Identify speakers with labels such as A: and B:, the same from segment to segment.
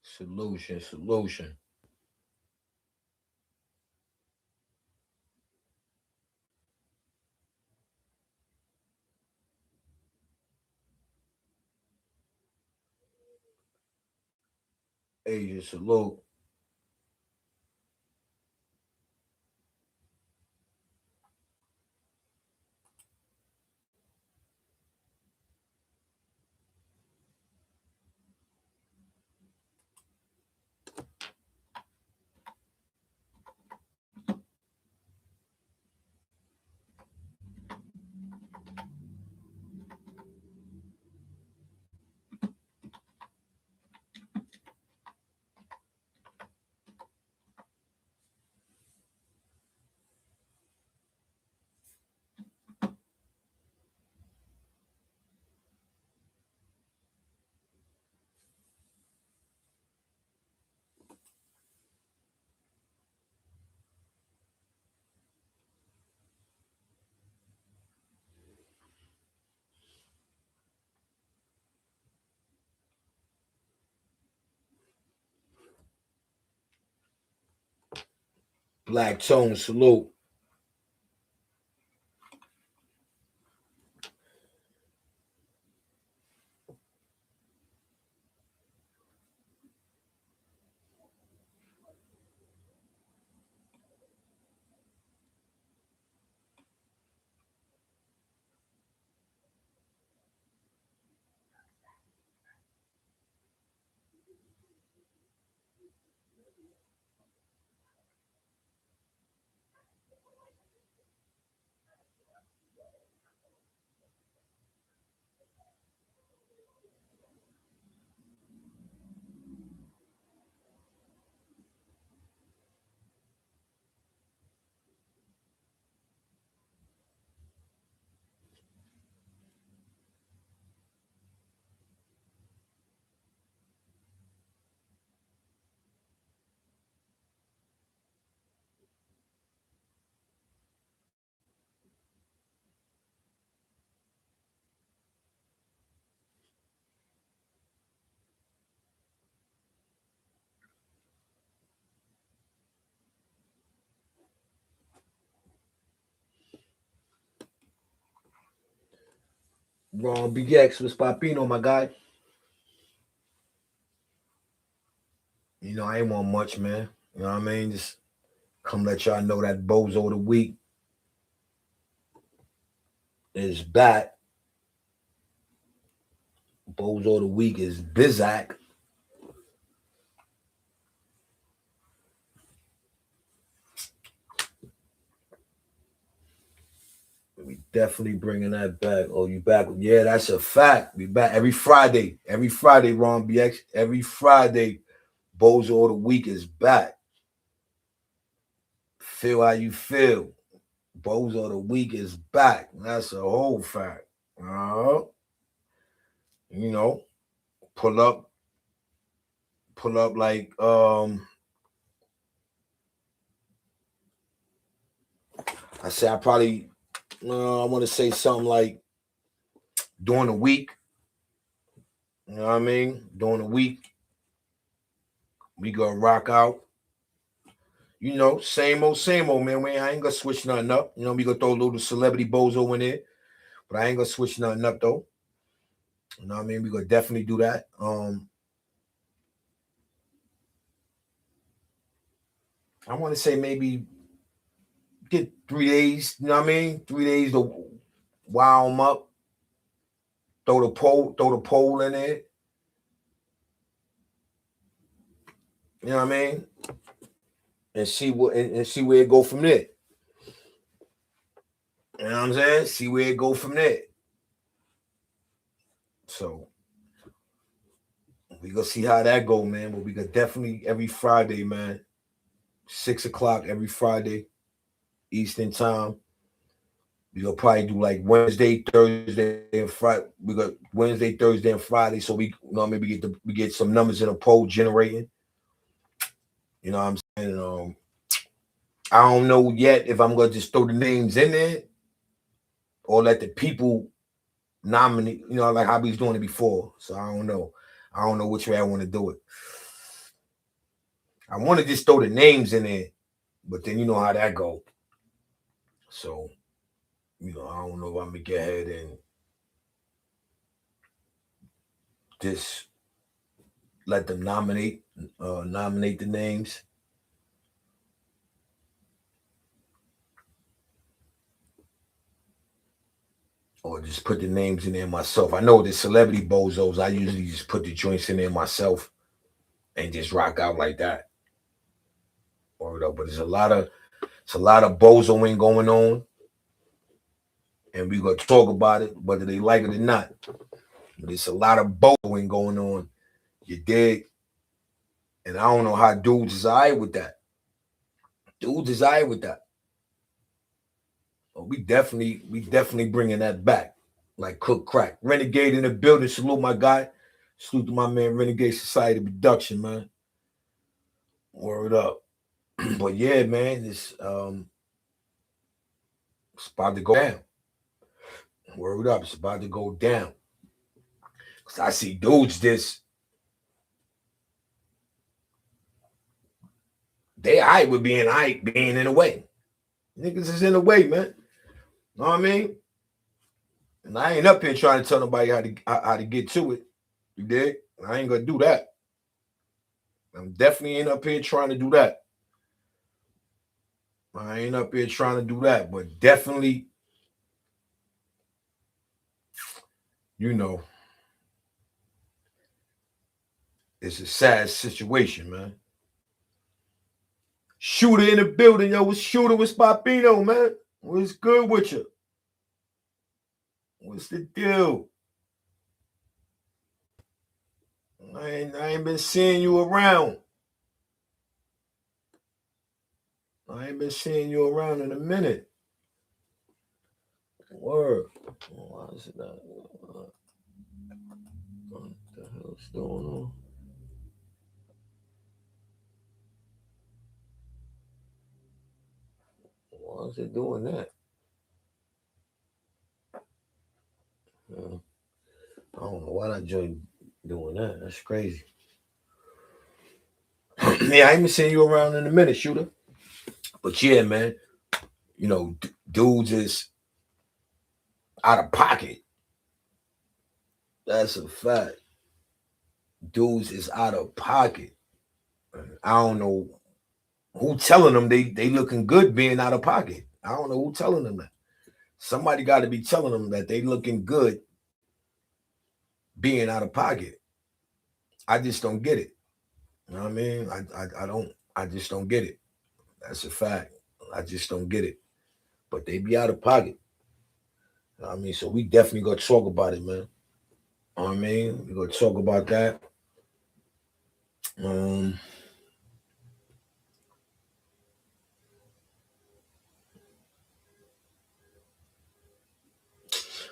A: Solution. Asia, salute. Black Tone, salute. Ron BX, what's Papino, my guy? I ain't want much, man. You know what I mean? Just come let y'all know that Bozo of the Week is back. Bozo of the Week is Bizak. We definitely bringing that back. Oh, you back? Yeah, that's a fact. We back every Friday. Every Friday, Ron BX. Every Friday, Bozo of the Week is back. Feel how you feel. Bozo of the Week is back. That's a whole fact. You know, pull up, like I say I probably I want to say something like during the week. You know what I mean? During the week, we gonna rock out. Same old, man. I ain't gonna switch nothing up. We gonna throw a little celebrity bozo in there, but I ain't gonna switch nothing up though. You know what I mean? We gonna definitely do that. I want to say maybe get 3 days. You know what I mean? 3 days to wow them up. Throw the pole in there. You know what I mean? And see where it go from there. You know what I'm saying? See where it go from there. So we gonna see how that go, man. But we gonna definitely every Friday, man. 6 o'clock every Friday, Eastern time. We gonna probably do like Wednesday, Thursday, and Friday. We got Wednesday, Thursday, and Friday. So maybe we get some numbers in a poll generating. You know what I'm saying? I don't know yet if I'm gonna just throw the names in there or let the people nominate. Like how we was doing it before. So I don't know. I don't know which way I want to do it. I want to just throw the names in there, but then you know how that go. So, I don't know if I'm gonna get ahead and just let them nominate the names. Or just put the names in there myself. I know the celebrity bozos, I usually just put the joints in there myself and just rock out like that. But it's a lot of bozoing going on, and we gonna talk about it, whether they like it or not. But it's a lot of bozoing going on. You dig? And I don't know how dudes is alright with that. Dudes is alright with that. But we definitely bringing that back. Like cook crack. Renegade in the building. Salute my guy. Salute to my man Renegade Society Production, man. Word up. But yeah, man, it's about to go down. Word up, it's about to go down. Cause I see dudes they alright with being alright, being in the way. Niggas is in the way, man. Know what I mean? And I ain't up here trying to tell nobody how to get to it. You dig? I ain't gonna do that. I'm definitely ain't up here trying to do that. I ain't up here trying to do that, but definitely, you know, it's a sad situation, man. Shooter in the building, yo. What's Shooter? What's Papino, man? What's good with you? What's the deal? I ain't been seeing you around. I ain't been seeing you around in a minute. Word. Why is it not? What the hell's going on? Why is it doing that? Yeah. I don't know why that joint doing that. That's crazy. Yeah, I ain't been seeing you around in a minute, Shooter. But yeah, man, dudes is out of pocket. That's a fact. Dudes is out of pocket. I don't know who telling them they looking good being out of pocket. I don't know who telling them that. Somebody got to be telling them that they looking good being out of pocket. I just don't get it. You know what I mean? I don't. I just don't get it. That's a fact. I just don't get it. But they be out of pocket. You know what I mean? So we definitely gonna talk about it, man. You know what I mean? We gonna talk about that. Um,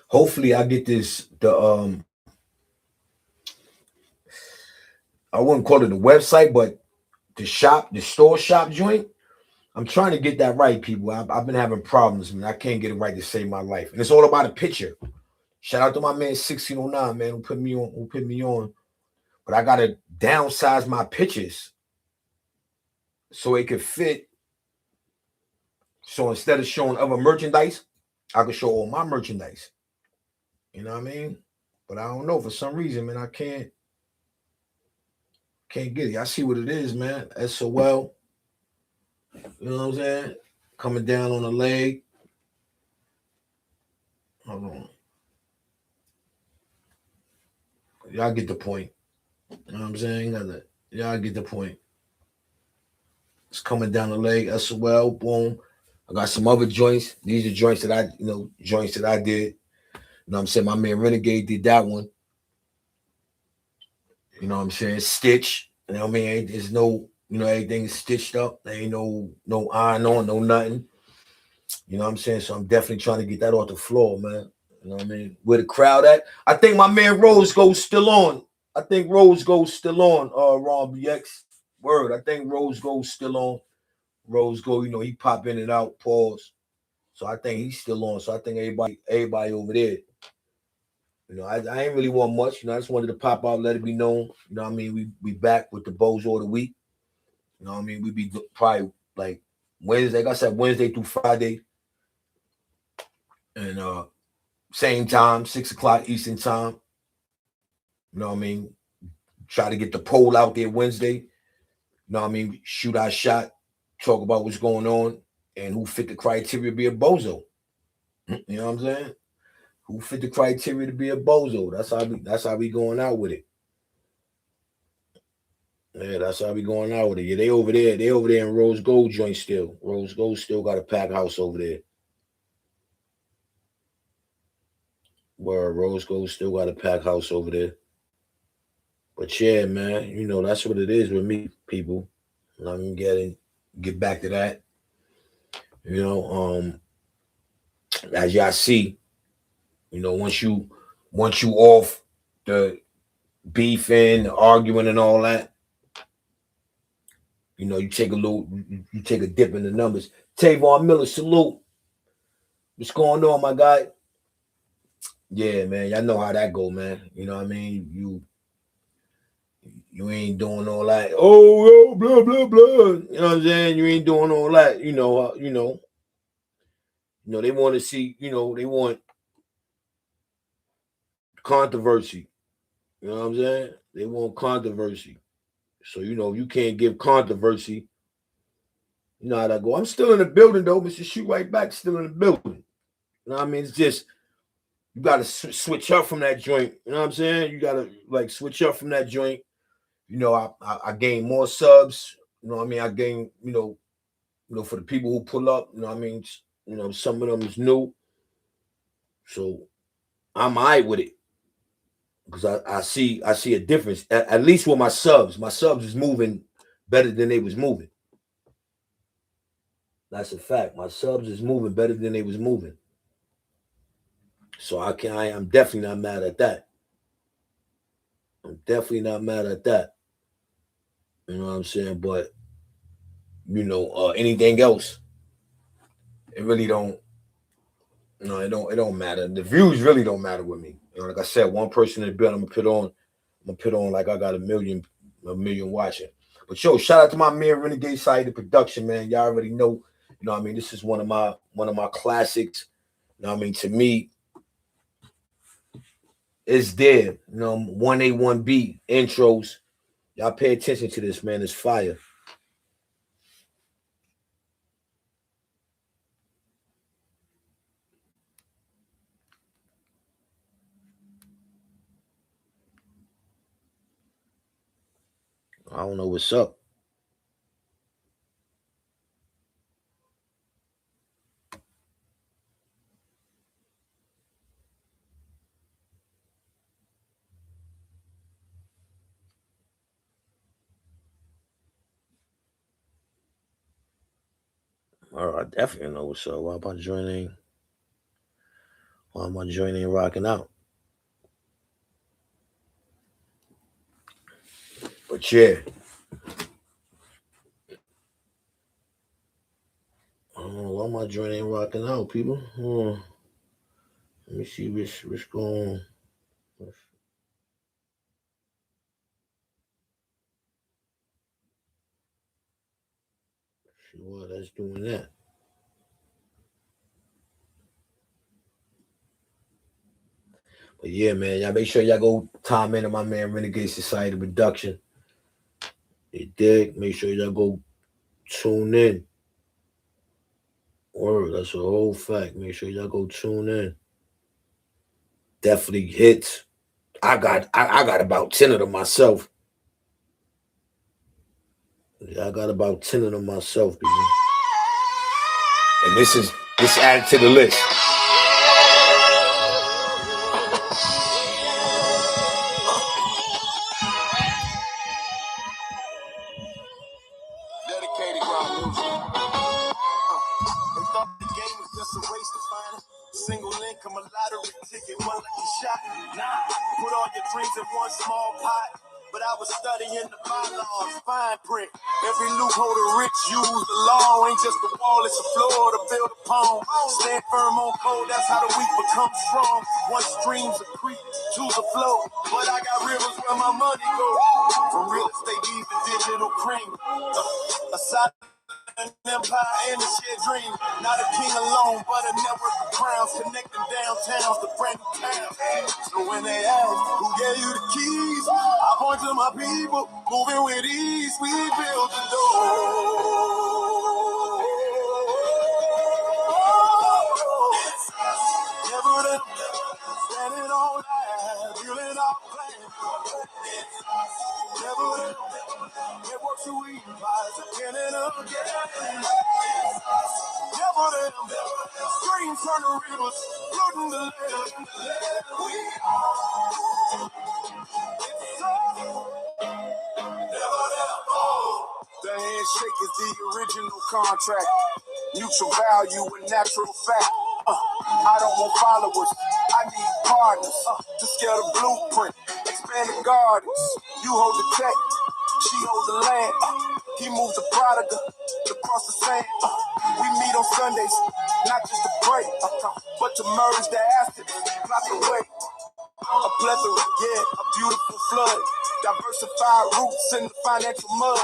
A: Hopefully I get I wouldn't call it a website, but the store shop joint. I'm trying to get that right, people. I've been having problems, man. I can't get it right to save my life. And it's all about a picture. Shout out to my man 1609, man, who put me on. But I gotta downsize my pictures so it could fit. So instead of showing other merchandise, I could show all my merchandise. You know what I mean? But I don't know. For some reason, man, I can't get it. I see what it is, man. SOL. You know what I'm saying? Coming down on the leg. Hold on. Y'all get the point. You know what I'm saying? Y'all get the point. It's coming down the leg. SOL. Boom. I got some other joints. These are joints that I did. You know what I'm saying? My man Renegade did that one. You know what I'm saying? Stitch. You know what I mean? There's no, everything is stitched up. There ain't no iron on, no nothing. You know what I'm saying? So I'm definitely trying to get that off the floor, man. You know what I mean? Where the crowd at? I think my man Rose Gold's still on. I think Rose Gold's still on, Ron BX. Word. I think Rose Gold's still on. Rose Gold, he pop in and out, pause. So I think he's still on. So I think everybody over there. I ain't really want much. I just wanted to pop out, let it be known. You know what I mean? We back with the Bozo of the week. You know what I mean? We be probably like Wednesday, like I said, Wednesday through Friday. And same time, 6 o'clock Eastern time. You know what I mean? Try to get the poll out there Wednesday. You know what I mean? Shoot our shot, talk about what's going on, and who fit the criteria to be a bozo. You know what I'm saying? Who fit the criteria to be a bozo? That's how we going out with it. Yeah, that's how we going out with it. Yeah, they over there. They over there in Rose Gold joint still. Rose Gold still got a packed house over there. Where Rose Gold still got a packed house over there. But yeah, man, you know, that's what it is with me, people. I'm getting get back to that. You know, as y'all see, you know, once you off the beefing, arguing and all that, you know, you take a dip in the numbers. Tavon Miller, salute. What's going on, my guy? Yeah, man, y'all know how that go, man. You know what I mean? You ain't doing all that. Oh, blah blah blah. You know what I'm saying? You ain't doing all that. They want to see. You know, they want controversy. You know what I'm saying? They want controversy. So if you can't give controversy, you know how that go. I'm still in the building though, Mr. Shoot Right Back. Still in the building. You know what I mean? It's just you got to switch up from that joint. You know what I'm saying? You got to like switch up from that joint. You know, I gain more subs. You know what I mean? I gain, for the people who pull up, you know what I mean? Some of them is new. So I'm all right with it. Because I see a difference. At least with my subs. My subs is moving better than they was moving. That's a fact. My subs is moving better than they was moving. So I'm definitely not mad at that. I'm definitely not mad at that. You know what I'm saying? But anything else, it really don't. No, it don't matter. The views really don't matter with me. Like I said, one person in the building, I'm gonna put on like I got a million watching. But shout out to my man Renegade Side of Production, man. Y'all already know. You know what I mean? This is one of my classics. You know what I mean? To me, it's there. 1A1B intros. Y'all pay attention to this, man. It's fire. I don't know what's up. All right, I definitely know what's up. Why am I joining? Why am I joining rocking out? But yeah. Why am I joining rocking out, people? Let me see what's going on. See why that's doing that. But yeah, man, y'all make sure y'all go time into my man Renegade Society Production. You dig? Make sure y'all go tune in. Word, that's a whole fact. Make sure y'all go tune in. Definitely hits. I got about 10 of them myself. Yeah, I got about 10 of them myself, people. And this added to the list. Dedicated ground music. They thought the game was just a race to find a single link, I'm a lottery ticket, one lucky shot. Nah, put all your dreams in one small pot.
B: but I was studying the bylaws, fine print. Every loophole the rich use, the law ain't just the wall, it's a floor to build upon. Stand firm on code, that's how the weak become strong. One stream's a creek, two's a flow, but I got rivers where my money go. From real estate deeds to digital cream, a side an empire and a shared dream. Not a king alone, but a network of crowns connecting downtowns to brand new towns. So when they ask who gave you the keys, I point to my people moving with ease. We build the door. Never them standing on land, building our plan. Never them. It works who we rise again and again. Never them. Streams turn to rivers, flooding the land. We are. Never them. The handshake is the original contract. Mutual value and natural fact. I don't want followers, I need partners to scale the blueprint, expand the gardens. You hold the tech, she holds the land. He moves the product across the sand. We meet on Sundays, not just to pray, but to merge the assets, plot the way. A plethora, yeah, a beautiful flood. Diversified roots in the financial mud.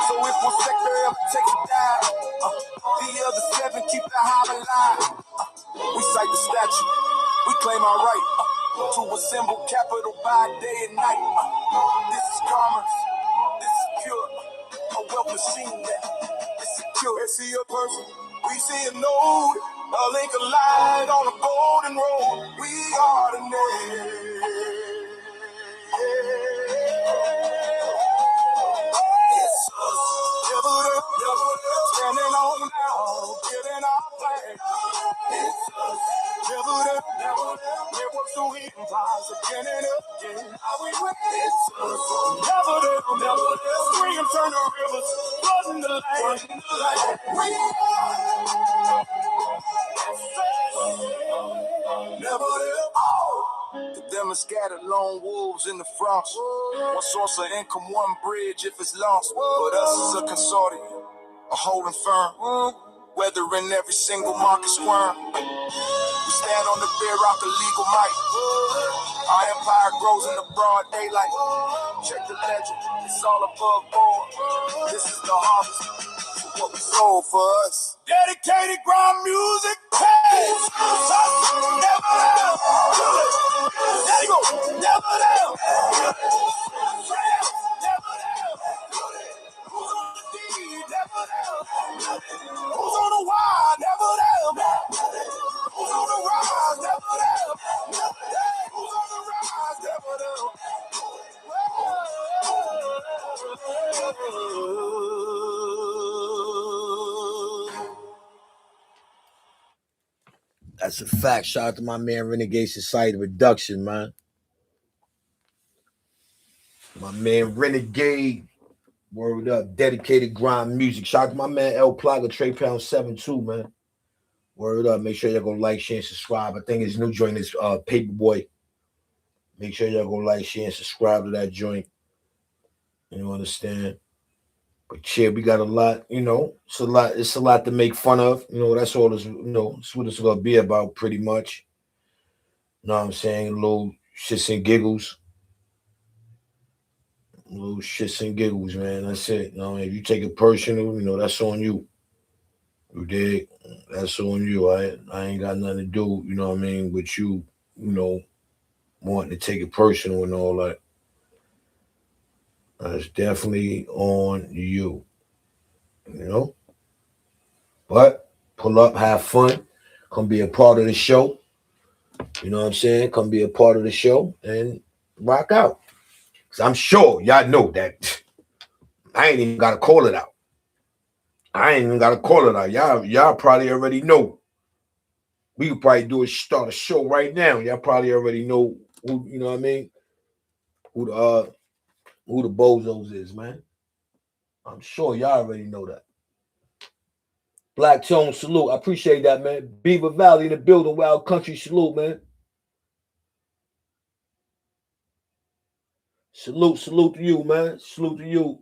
B: So if one sector ever takes a dive, the other seven keep the hive alive. We cite the statute, we claim our right to assemble capital by day and night. This is commerce, this is pure, a wealth machine that is secure. They see a person, we see a node, a link of light on a golden road. We are the name. It's us, standing on now, giving our plan. It's us, it works so we can rise again and again. How we win? It's us, never stream turn the rivers, flooding the land. We are never to them are scattered lone wolves in the frost. One source of income, one bridge if it's lost. But us is a consortium, a holding firm, weathering every single market squirm. We stand on the bedrock of legal might. Our empire grows in the broad daylight. Check the legend, it's all above board. This is the harvest, what we sold for us. Dedicated grind music. Hey, never down. There you go. Never down. Never down. Who's on the D? Never down. Who's on the Y? Never down. Who's on the rise? Never down. Who's on the rise? Never down.
A: That's a fact. Shout out to my man Renegade Society Reduction, man. My man Renegade, word up, dedicated grind music. Shout out to my man El Plaga, Trey Pound 7-2, man. Word up. Make sure y'all go like, share, and subscribe. I think his new joint is Paperboy. Make sure y'all go like, share, and subscribe to that joint. You understand? But yeah, we got a lot, it's a lot to make fun of. That's all this, that's what it's gonna be about pretty much. You know what I'm saying? Little shits and giggles. Little shits and giggles, man. That's it. If you take it personal, that's on you. You dig? That's on you. I ain't got nothing to do, with you, wanting to take it personal and all that. That's definitely on you. But pull up, have fun, come be a part of the show. You know what I'm saying? Come be a part of the show and rock out. Cause I'm sure y'all know that I ain't even gotta call it out. Y'all probably already know. We could probably start a show right now. Y'all probably already know who, you know what I mean? Who the bozos is, man. I'm sure y'all already know that. Black Tone salute. I appreciate that, man. Beaver Valley in the building, Wild Country salute, man. Salute to you, man. Salute to you.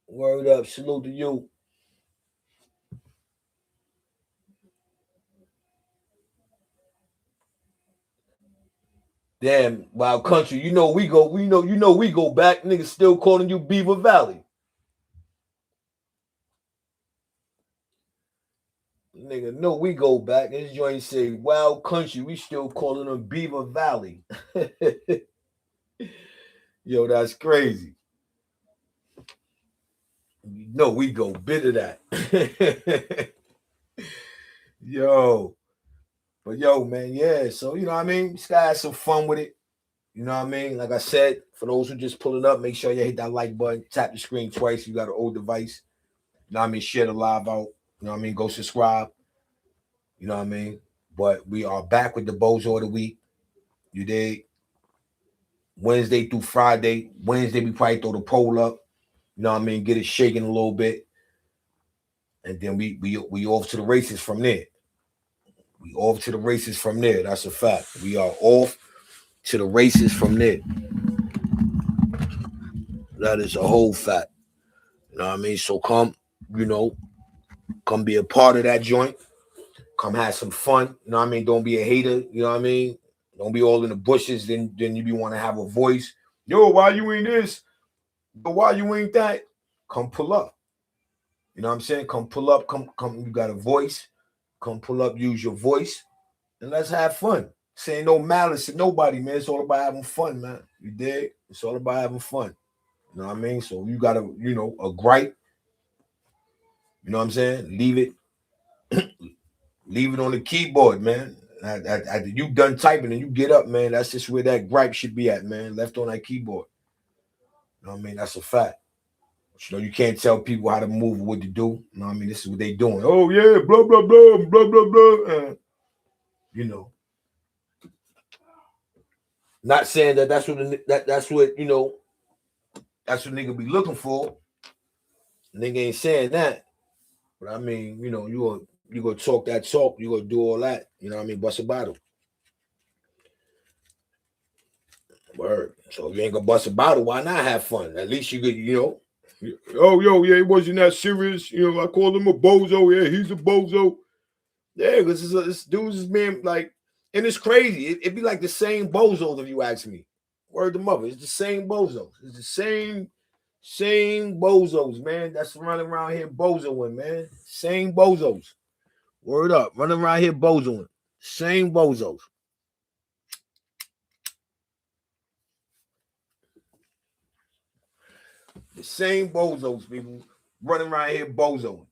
A: Word up, salute to you. Damn, Wild Country. We go back. Niggas still calling you Beaver Valley. Nigga, no, we go back. This joint say Wild Country. We still calling them Beaver Valley. Yo, that's crazy. No, we go bit of that. Yo, but yo, man, yeah. So you know what I mean. Just gotta have some fun with it. You know what I mean? Like I said, for those who just pulling up, make sure you hit that like button, tap the screen twice. You got an old device. You know what I mean? Share the live out. You know what I mean? Go subscribe. You know what I mean? But we are back with the Bozo of the Week. You did Wednesday through Friday. Wednesday, we probably throw the poll up. You know what I mean? Get it shaking a little bit. And then we off to the races from there. We off to the races from there. That's a fact. We are off to the races from there. That is a whole fact. You know what I mean? So come be a part of that joint. Come have some fun. You know what I mean? Don't be a hater. You know what I mean? Don't be all in the bushes. Then you be want to have a voice. Yo, why you ain't this? Yo, why you ain't that? Come pull up. You know what I'm saying? Come pull up. Come. You got a voice. Come pull up. Use your voice, and let's have fun. Saying no malice to nobody, man. It's all about having fun, man. You dig? It's all about having fun. You know what I mean? So you got a gripe. You know what I'm saying? Leave it on the keyboard, man. After you done typing and you get up, man, that's just where that gripe should be at, man. Left on that keyboard. You know what I mean? That's a fact. You can't tell people how to move or what to do. You know what I mean? This is what they doing. Oh yeah, blah blah blah blah blah blah. You know, not saying that's what that's what nigga be looking for. Nigga ain't saying that, but I mean, you gonna talk that talk. You gonna do all that. You know what I mean? Bust a bottle. Word. So if you ain't gonna bust a bottle, why not have fun? At least you could, Oh, yo, yeah, he wasn't that serious. I called him a bozo. Yeah, he's a bozo. Yeah, because this dude's just being like, and it's crazy. It'd be like the same bozos if you ask me. Word to mother. It's the same bozos. It's the same bozos, man. That's running around here bozoing, man. Same bozos. Word up. Running around here bozoing. Same bozos. The same bozos, people, running around here bozoing,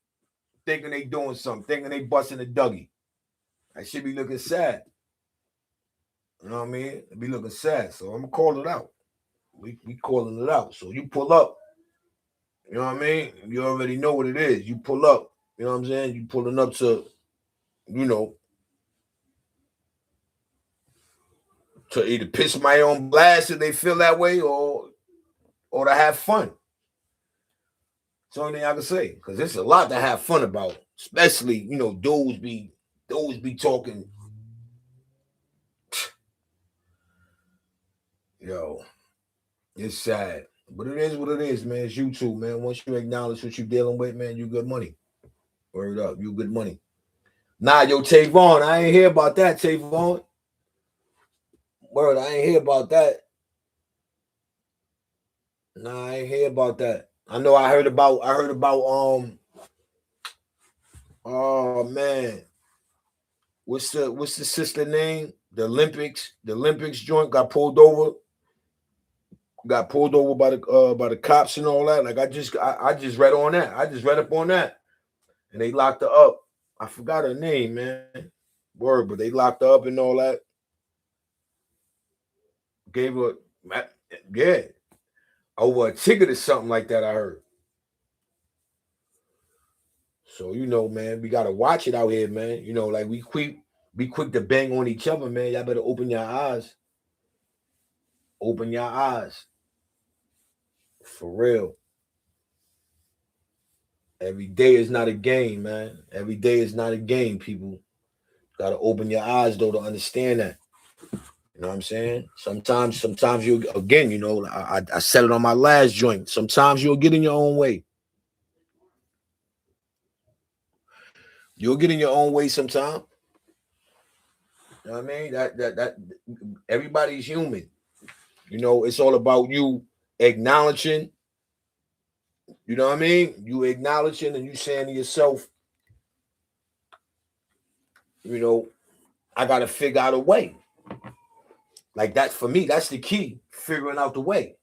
A: thinking they doing something, thinking they busting a Dougie. I should be looking sad. You know what I mean? It be looking sad. So I'm gonna call it out. We calling it out. So you pull up. You know what I mean? You already know what it is. You pull up. You know what I'm saying? You pulling up to, you know, to either piss my own blast if they feel that way, or to have fun. That's the only thing I can say. Because there's a lot to have fun about. Especially, dudes be talking. Yo, it's sad. But it is what it is, man. It's YouTube, man. Once you acknowledge what you're dealing with, man, you good money. Word up, you good money. Nah, yo, Tavon, I ain't hear about that, Tavon. Word, I ain't hear about that. Nah, I ain't hear about that. I know I heard about oh man. What's the sister name? The Olympics joint got pulled over by the cops and all that. Like I just read on that. I just read up on that. And they locked her up. I forgot her name, man. Word, but they locked her up and all that. Gave her, yeah, over a ticket or something like that. I heard. So man, we gotta watch it out here, man. Like be quick to bang on each other, man. Y'all better open your eyes. Open your eyes, for real. Every day is not a game, man. Every day is not a game, people. Gotta open your eyes though to understand that. You know what I'm saying? Sometimes you again, I said it on my last joint. Sometimes you'll get in your own way. You'll get in your own way sometime. You know what I mean? That everybody's human. It's all about you acknowledging, you know what I mean? You acknowledging and you saying to yourself, you know, I gotta figure out a way. Like that for me, that's the key, figuring out the way.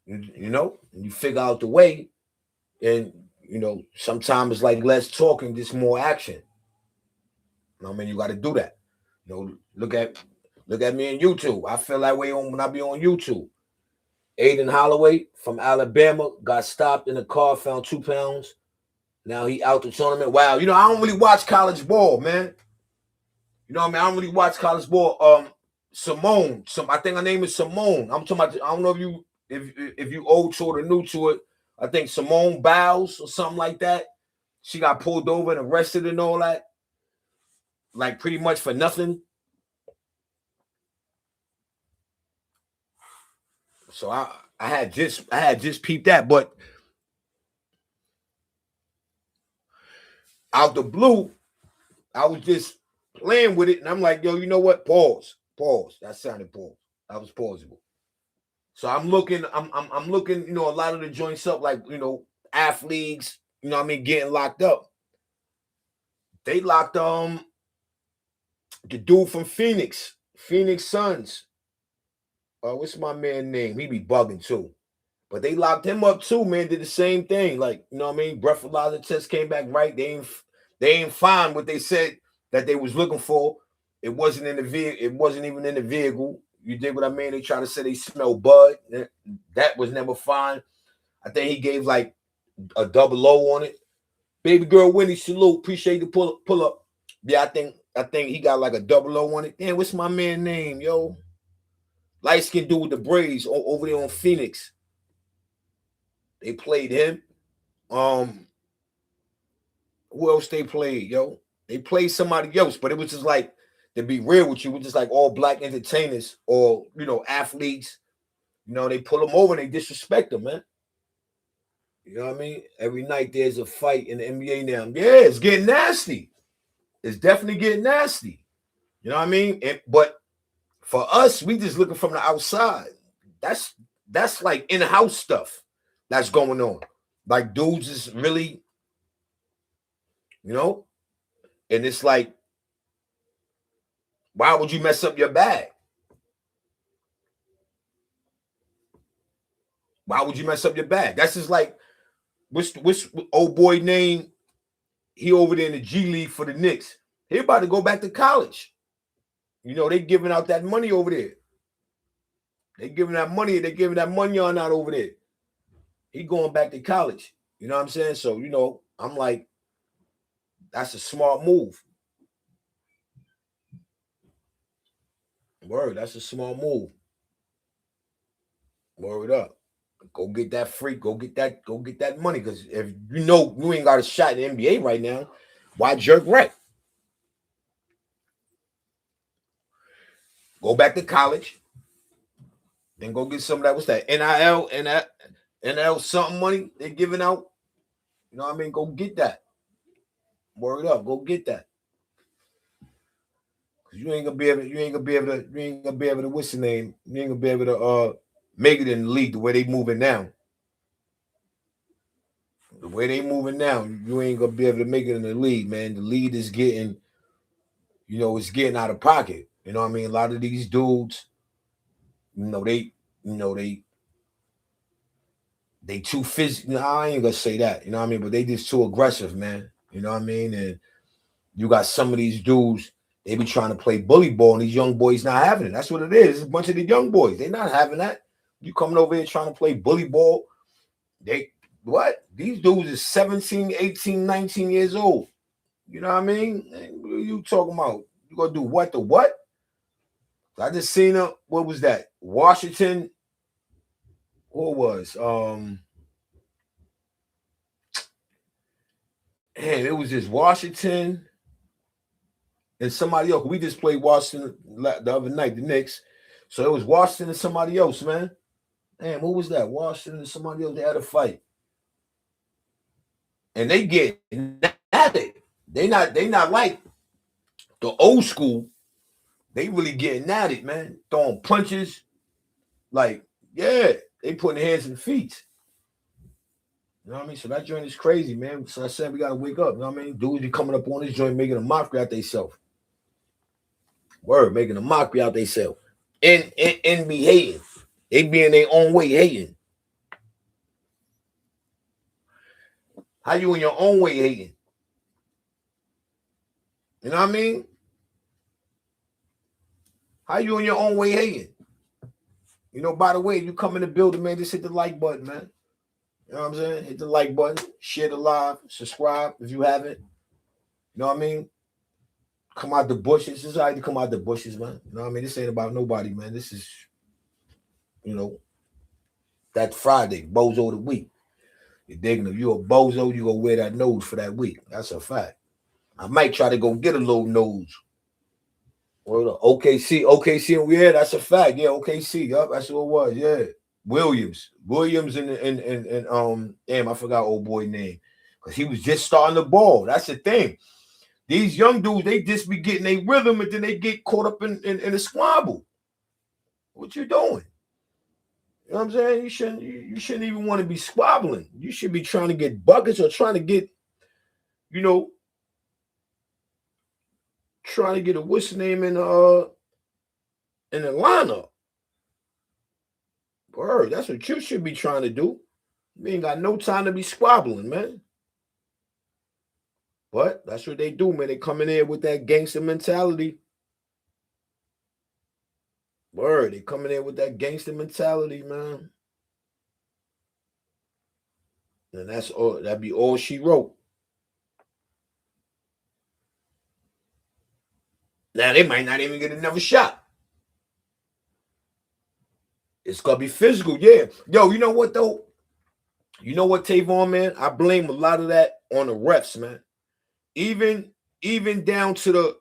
A: You figure out the way, and sometimes it's like less talking, just more action. I mean, you got to do that. Look at me on YouTube. I feel that way when I be on YouTube. Aiden Holloway from Alabama got stopped in a car, found 2 pounds. Now he out the tournament. Wow, I don't really watch college ball, man. You know what I mean? I don't really watch college ball. Simone, I think her name is Simone. I'm talking about. I don't know if you old to it or new to it. I think Simone Biles or something like that. She got pulled over and arrested and all that, like pretty much for nothing. So I had just peeped that, but out the blue, I was just playing with it, and I'm like, yo, you know what? Pause. That sounded pause. That was pausable. So I'm looking, I'm looking, a lot of the joints up, like athletes, what I mean, getting locked up. They locked the dude from Phoenix Suns. What's my man name? He be bugging too. But they locked him up too, man. Did the same thing. Like, you know what I mean? Breathalyzer test came back right. They ain't find what they said that they was looking for. It wasn't in the vehicle. It wasn't even in the vehicle. You dig what I mean? They try to say they smell bud. That was never fine. I think he gave like a double O on it. Baby girl Winnie, salute. Appreciate the pull up. Yeah, I think he got like a double O on it. Damn, what's my man name, yo? Light skin dude with the braids over there on Phoenix. They played him. Who else they played, yo? They played somebody else, but it was just like, to be real with you, it was just like all black entertainers or athletes. They pull them over and they disrespect them, man. You know what I mean? Every night there's a fight in the NBA now. Yeah, it's getting nasty. It's definitely getting nasty. You know what I mean? But for us, we just looking from the outside. That's like in-house stuff that's going on. Like dudes is really, and it's like, why would you mess up your bag? Why would you mess up your bag? That's just like, what's old boy name? He over there in the G League for the Knicks. He about to go back to college. They giving out that money over there. They giving that money. They giving that money on out over there. He going back to college. You know what I'm saying? So, I'm like, that's a smart move. Word, that's a smart move. Word up. Go get that free. Go get that money. Because if you ain't got a shot in the NBA right now, why jerk right? Go back to college. Then go get some of that. What's that? NIL and that NIL something money they're giving out. You know what I mean? Go get that. Word up. Go get that. Cause you ain't gonna be able to what's the name? You ain't gonna be able to make it in the league the way they moving now. The way they moving now, you ain't gonna be able to make it in the league, man. The league is getting, it's getting out of pocket. You know what I mean? A lot of these dudes, they, they too physical. I ain't gonna say that, you know what I mean? But they just too aggressive, man. You know what I mean? And you got some of these dudes, they be trying to play bully ball, and these young boys not having it. That's what it is. It's a bunch of the young boys. They not having that. You coming over here trying to play bully ball. They what? These dudes is 17, 18, 19 years old. You know what I mean? What are you talking about? You gonna do what to what? I just seen her. What was that? Washington. What was? Man, it was just Washington. and somebody else. We just played Washington the other night, the Knicks. So it was Washington and somebody else, man. Man, what was that? Washington and somebody else. They had a fight, and they get at it. They not like the old school. They really getting at it, man. Throwing punches, like yeah, they putting their hands in feet. You know what I mean? So that joint is crazy, man. So I said we gotta wake up. You know what I mean? Dudes be coming up on this joint making a mockery out themselves. Word, making a mockery out themselves. And be hating. They be in their own way hating. How you in your own way hating? You know what I mean? How you in your own way hating? You know, by the way, you come in the building, man, just hit the like button, man. You know what I'm saying? Hit the like button, share the live, subscribe if you haven't. You know what I mean? Come out the bushes. This is how you come out the bushes, man. You know what I mean? This ain't about nobody, man. This is, you know, that Friday, bozo of the week. You're digging. If you a bozo, you gonna wear that nose for that week. That's a fact. I might try to go get a little nose. Well, OKC, yeah, that's a fact. Yeah, OKC, yup, that's what it was. Yeah, Williams, and damn, I forgot old boy name because he was just starting the ball. That's the thing. These young dudes, they just be getting a rhythm and then they get caught up in a squabble. What you doing? You know what I'm saying? You shouldn't even want to be squabbling. You should be trying to get buckets or trying to get, you know, trying to get a what's name in the lineup. Word, that's what you should be trying to do. You ain't got no time to be squabbling, man. But that's what they do, man. They come in there with that gangster mentality. Word, they coming in with that gangster mentality, man. And that's all. That'd be all she wrote. Now they might not even get another shot. It's gonna be physical, yeah. Yo, you know what though? You know what, Tavon, man? I blame a lot of that on the refs, man. Even down to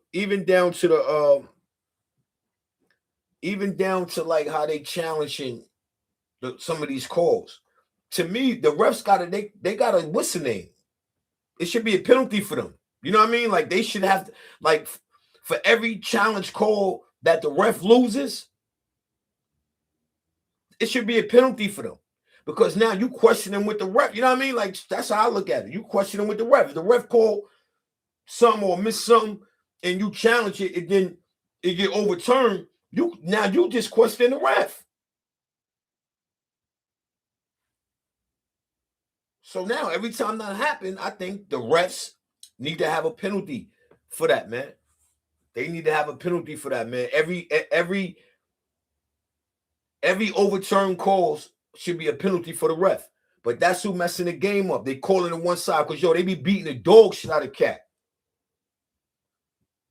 A: like how they challenging some of these calls. To me, the refs they got a what's the name? It should be a penalty for them. You know what I mean? Like they should have like for every challenge call that the ref loses, it should be a penalty for them. Because now you question them with the ref. You know what I mean? Like that's how I look at it. You question them with the ref. If the ref call something or miss something and you challenge it, and then it get overturned, you just question the ref. So now every time that happens, I think the refs need to have a penalty for that, man. They need to have a penalty for that, man. Every overturned calls should be a penalty for the ref. But that's who messing the game up. They calling it one side because they be beating the dog shit out of Cat.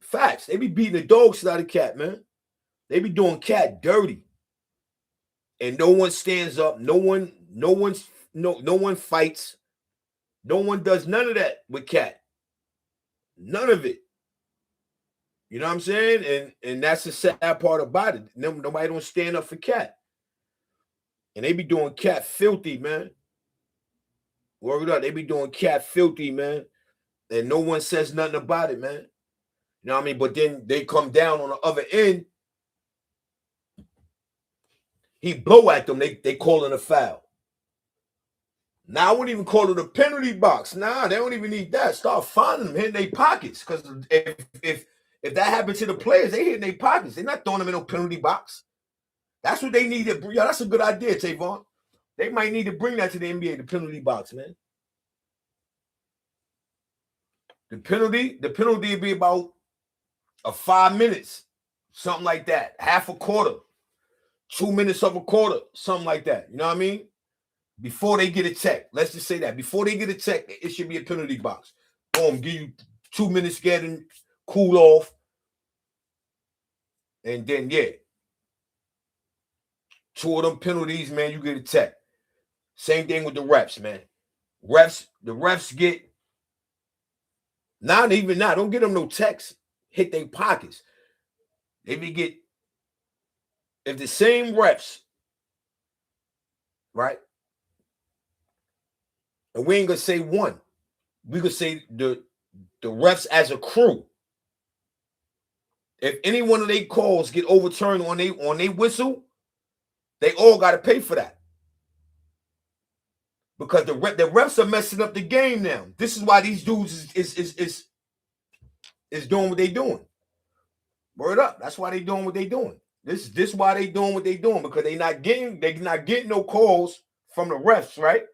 A: Facts. They be beating the dog shit out of Cat, man. They be doing Cat dirty. And no one stands up. No one fights. No one does none of that with Cat. None of it. You know what I'm saying? And that's the sad part about it. Nobody don't stand up for Cat. And they be doing Cat filthy, man. Word up. They be doing Cat filthy, man. And no one says nothing about it, man. You know what I mean? But then they come down on the other end. He blow at them. They call it a foul. Now I wouldn't even call it a penalty box. Nah, they don't even need that. Start finding them, hitting their pockets. Because if that happened to the players, they hit in their pockets. They're not throwing them in no penalty box. That's what they need to bring. That's a good idea, Tavon. They might need to bring that to the NBA, the penalty box, man. The penalty would be about 5 minutes, something like that. Half a quarter, 2 minutes of a quarter, something like that. You know what I mean? Before they get a check. Let's just say that. Before they get a check, it should be a penalty box. Boom, give you 2 minutes getting cool off. And then, yeah. 2 of them penalties, man, you get a check. Same thing with the refs, man. The refs get, not even now, don't get them no text. hit their pockets. If the same refs, right? And we ain't gonna say one. We could say the refs as a crew. If any one of their calls get overturned on they whistle, they all got to pay for that. Because the refs are messing up the game now. This is why these dudes is doing what they doing. Word up. That's why they doing what they doing. This why they doing what they doing, because they not getting no calls from the refs, right?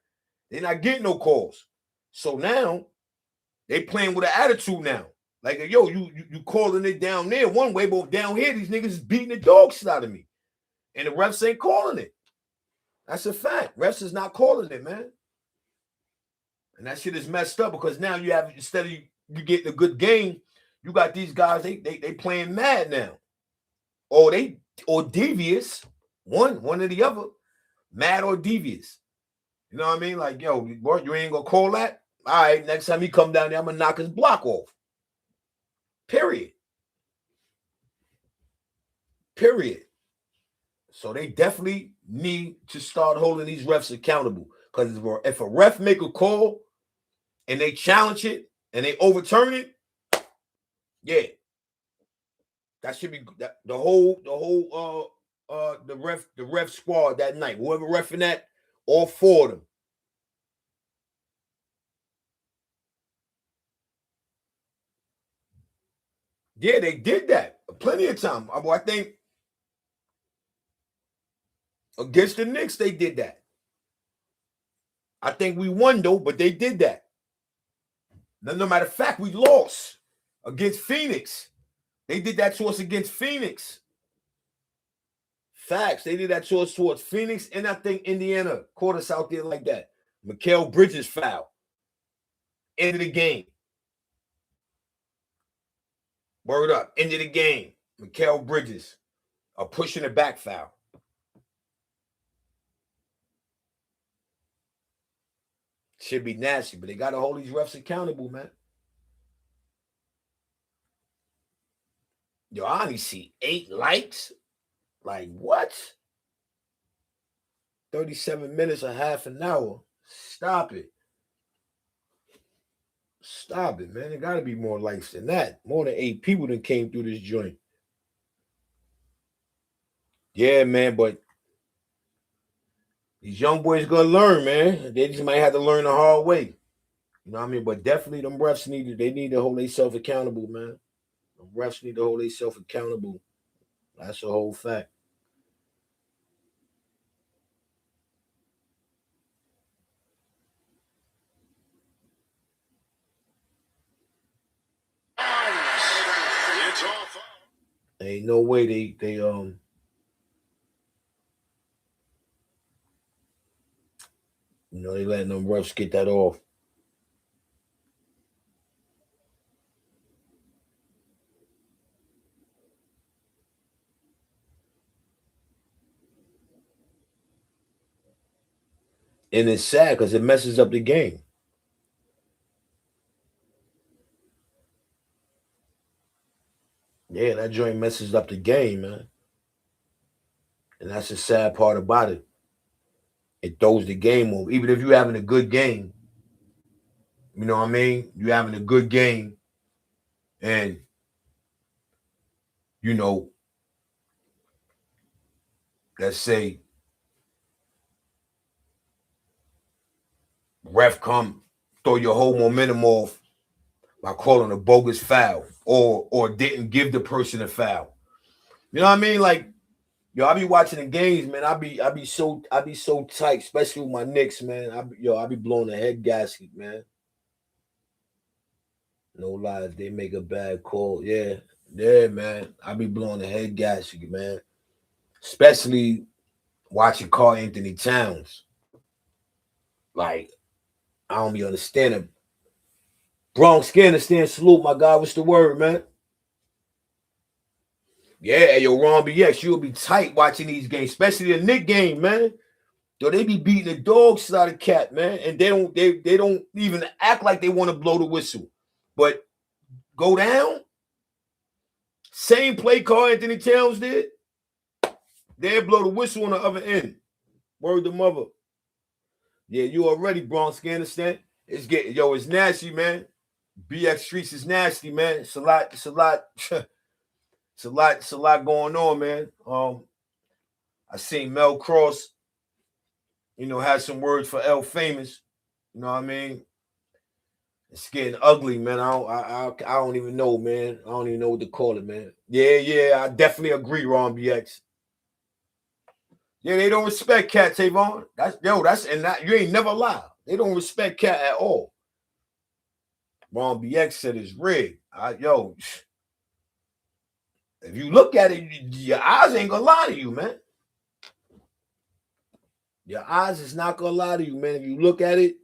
A: They're not getting no calls. So now they playing with an attitude now. Like, yo, you calling it down there one way, but down here, these niggas is beating the dog shit out of me. And the refs ain't calling it. That's a fact. Refs is not calling it, man. And that shit is messed up, because now you have, instead of you getting a good game, you got these guys, they playing mad now. Or devious. One or the other. Mad or devious. You know what I mean? Like, yo, boy, you ain't gonna call that? All right, next time he come down there, I'm gonna knock his block off. Period. So they definitely need to start holding these refs accountable. Because if a ref make a call and they challenge it and they overturn it, yeah, that should be the ref squad that night. Whoever reffing that, all four of them. Yeah, they did that plenty of time. I think against the Knicks, they did that. I think we won, though, but they did that. No matter of fact, we lost against Phoenix. They did that to us against Phoenix. Facts. They did that to us towards Phoenix, and I think Indiana caught us out there like that. Mikal Bridges foul. End of the game. Word up. End of the game. Mikal Bridges. A pushing the back foul. Should be nasty, but they got to hold these refs accountable, man. Yo, I only see 8 likes. Like, what? 37 minutes, a half an hour. Stop it. Stop it, man. There got to be more likes than that. More than 8 people that came through this joint. Yeah, man, but these young boys gonna learn, man. They just might have to learn the hard way. You know what I mean? But definitely them refs need to hold themselves accountable, man. The refs need to hold themselves accountable. That's a whole fact. Ain't no way they they letting them refs get that off. And it's sad because it messes up the game. Yeah, that joint messes up the game, man. And that's the sad part about it. It throws the game off. Even if you're having a good game, you know what I mean? You're having a good game, and let's say ref come throw your whole momentum off by calling a bogus foul or didn't give the person a foul. You know what I mean? Like, yo, I be watching the games, man. I be so tight, especially with my Knicks, man. I be blowing the head gasket, man. No lies, they make a bad call. Yeah, man. I be blowing the head gasket, man. Especially watching Karl Anthony Towns. Like, I don't be understanding. Bronx skin stand salute, my God. What's the word, man? Yeah, yo, Ron BX, you'll be tight watching these games, especially the Knick game, man. Yo, they be beating the dog shit out of Cat, man, and they don't even act like they want to blow the whistle, but go down. same play call Anthony Towns did, they'll blow the whistle on the other end. Word to mother. Yeah, you already Bronx, understand? It's getting, it's nasty, man. BX Streets is nasty, man. It's a lot, it's a lot, it's a lot going on, man. I seen Mel Cross, had some words for L Famous. You know what I mean? It's getting ugly, man. I don't even know, man. I don't even know what to call it, man. Yeah, I definitely agree, Ron BX. Yeah, they don't respect Cat Tavon. You ain't never lie. They don't respect Cat at all. Ron BX said it's rigged. If you look at it, your eyes ain't gonna lie to you, man. Your eyes is not gonna lie to you, man. If you look at it,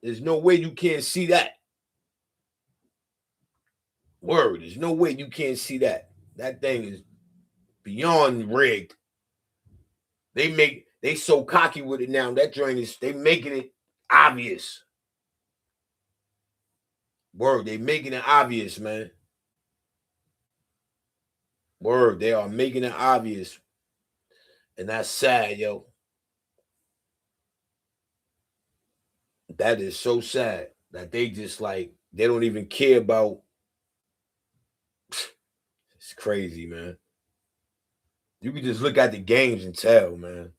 A: there's no way you can't see that. Word, there's no way you can't see that. That thing is beyond rigged. They so cocky with it now. That joint is, they making it obvious. Word, they making it obvious, man. Word, they are making it obvious. And that's sad, yo. That is so sad that they just they don't even care about. It's crazy, man. You can just look at the games and tell, man.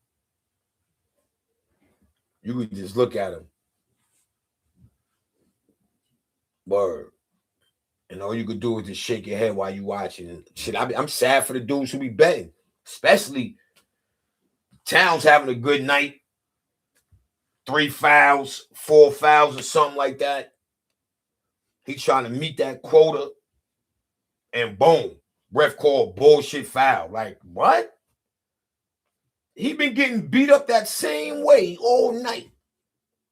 A: You can just look at them. Word. And all you could do is just shake your head while you watching. And shit, I'm sad for the dudes who be betting. Especially Towns having a good night. 3 fouls, 4 fouls, or something like that. He's trying to meet that quota. And boom, ref called bullshit foul. Like, what? He been getting beat up that same way all night.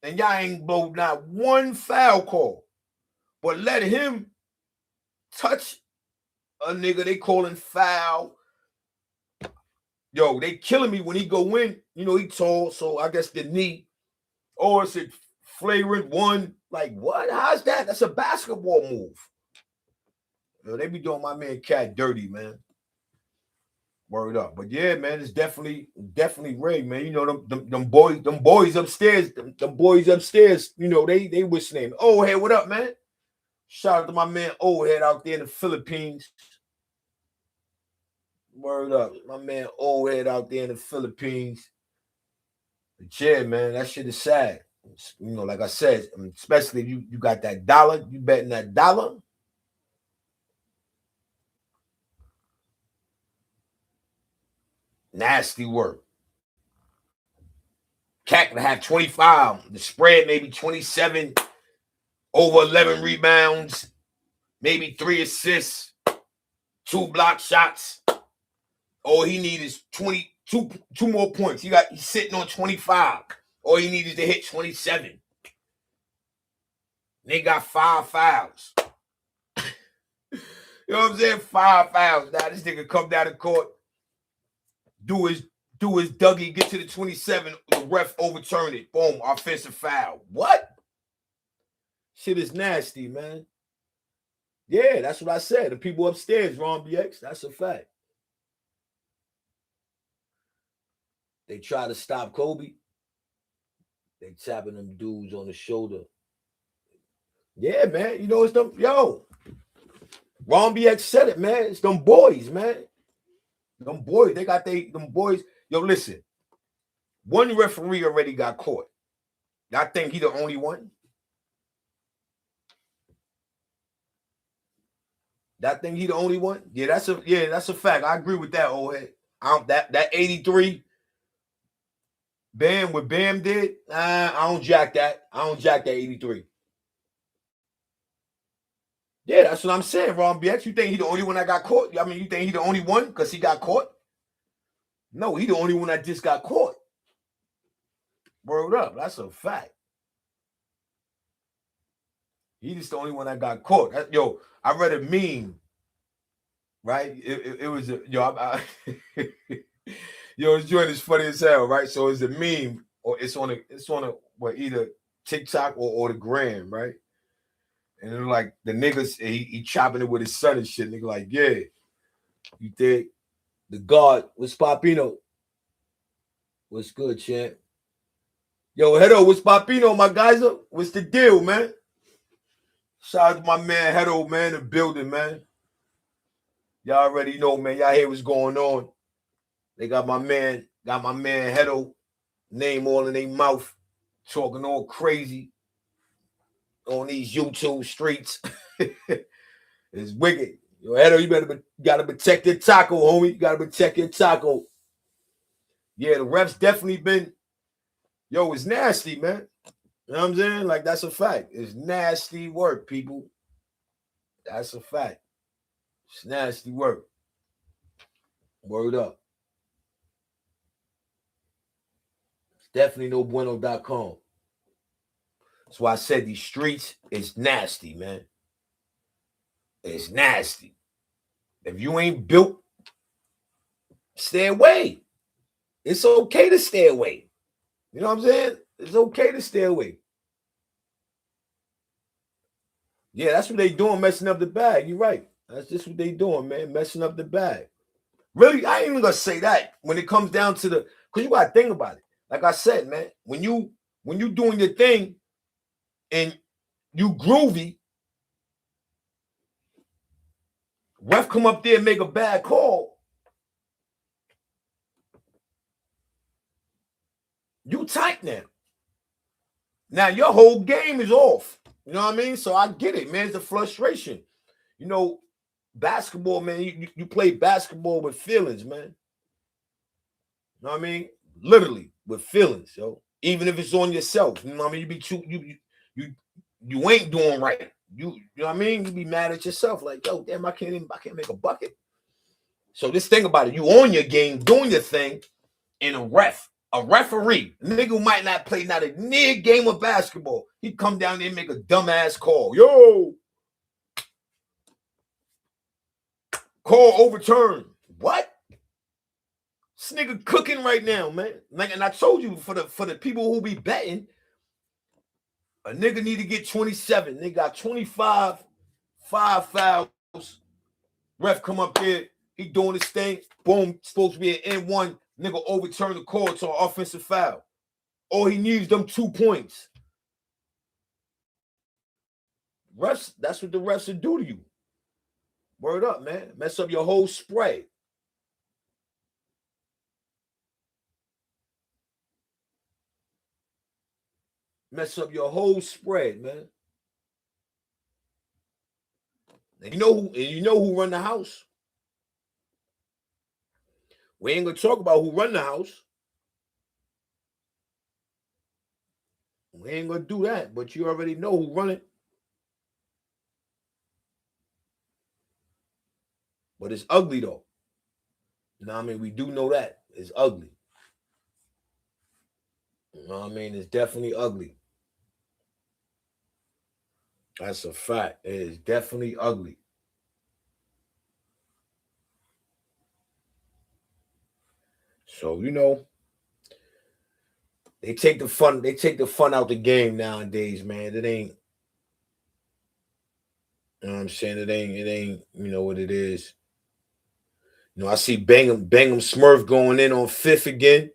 A: And y'all ain't blow not one foul call. But let him touch a nigga they calling foul. Yo, they killing me when he go in. He tall, so I guess the knee. Or is it flagrant one? Like, what? How's that? That's a basketball move. They be doing my man Cat dirty, man. Word up. But yeah, man, it's definitely rigged, man. Them boys upstairs, them boys upstairs, they what's name? Oh, hey, what up, man? Shout out to my man Old Head out there in the Philippines. Word up. My man Old Head out there in the Philippines. But yeah, man, that shit is sad. Like I said, especially if you got that dollar, you betting that dollar. Nasty work. Cat can have 25. The spread maybe 27, over 11 rebounds, maybe 3 assists, 2 block shots. All he needs is 22 more points. He's sitting on 25. All he needs is to hit 27. They got 5 fouls. You know what I'm saying? 5 fouls. Now this nigga come down the court, do his Dougie, get to the 27, the ref overturn it. Boom, offensive foul. What? Shit is nasty, man. Yeah, that's what I said. The people upstairs, Ron BX, that's a fact. They try to stop Kobe. They tapping them dudes on the shoulder. Yeah, man. It's them. Yo, Ron BX said it, man. It's them boys, man. Them boys, they got them boys. Yo, listen. One referee already got caught. Y'all think he the only one? That thing he the only one? Yeah, that's a fact. I agree with that, old head. That 83 Bam, what Bam did, I don't jack that. I don't jack that 83. Yeah, that's what I'm saying, Ron BX. You think he the only one that got caught? I mean, you think he the only one because he got caught? No, he the only one that just got caught. Word up. That's a fact. He just the only one that got caught. Yo, I read a meme, right? It was a yo, this joint is funny as hell, right? So it's a meme, or it's on either TikTok or the gram, right? And they're like the niggas, he chopping it with his son and shit. Nigga like, yeah, You dig? The guard was Papino. What's good, champ? Yo, Hedo, what's Papino, my guys? What's the deal, man? Shout out to my man Hedo, man, the building, man. Y'all already know, man. Y'all hear what's going on. They got my man Hedo, name all in their mouth, talking all crazy on these YouTube streets. It's wicked. Yo, Hedo, you gotta protect your taco, homie. You gotta protect your taco. Yeah, the refs definitely been, yo, it's nasty, man. You know what I'm saying? Like, that's a fact. It's nasty work, people. That's a fact. It's nasty work. Word up. It's definitely no bueno.com. That's why I said these streets is nasty, man. It's nasty. If you ain't built, stay away. It's okay to stay away. You know what I'm saying? It's okay to stay away. Yeah, that's what they doing, messing up the bag. You're right. That's just what they doing, man, messing up the bag. Really, I ain't even gonna say that when it comes down to the, because you gotta think about it. Like I said, man, when you doing your thing and you groovy, ref come up there and make a bad call, you tight now. Now your whole game is off. You know what I mean? So I get it, man. It's the frustration. You know, basketball, man, you play basketball with feelings, man. You know what I mean? Literally with feelings, yo. Even if it's on yourself. You know what I mean? You ain't doing right. You know what I mean? You be mad at yourself, like, yo, damn, I can't make a bucket. So this thing about it, you on your game, doing your thing, and a referee, a nigga who might not play not a near game of basketball, he come down there and make a dumbass call. Yo, call overturned. What? This nigga cooking right now, man. Like, and I told you, for the people who be betting, a nigga need to get 27. They got 25, 5 fouls. Ref come up there, he doing his thing. Boom, supposed to be an N1. Nigga overturn the call to an offensive foul. All he needs them 2 points. Refs, that's what the refs will do to you. Word up, man. Mess up your whole spread. Mess up your whole spread, man. And you know who run the house? We ain't gonna talk about who run the house. We ain't gonna do that, but you already know who run it. But it's ugly though. You know what I mean? We do know that. It's ugly. You know what I mean? It's definitely ugly. That's a fact. It is definitely ugly. So, you know, they take the fun out the game nowadays, man. It ain't, you know what I'm saying? It ain't, you know what it is. You know, I see Bang'em Smurf going in on 5th again.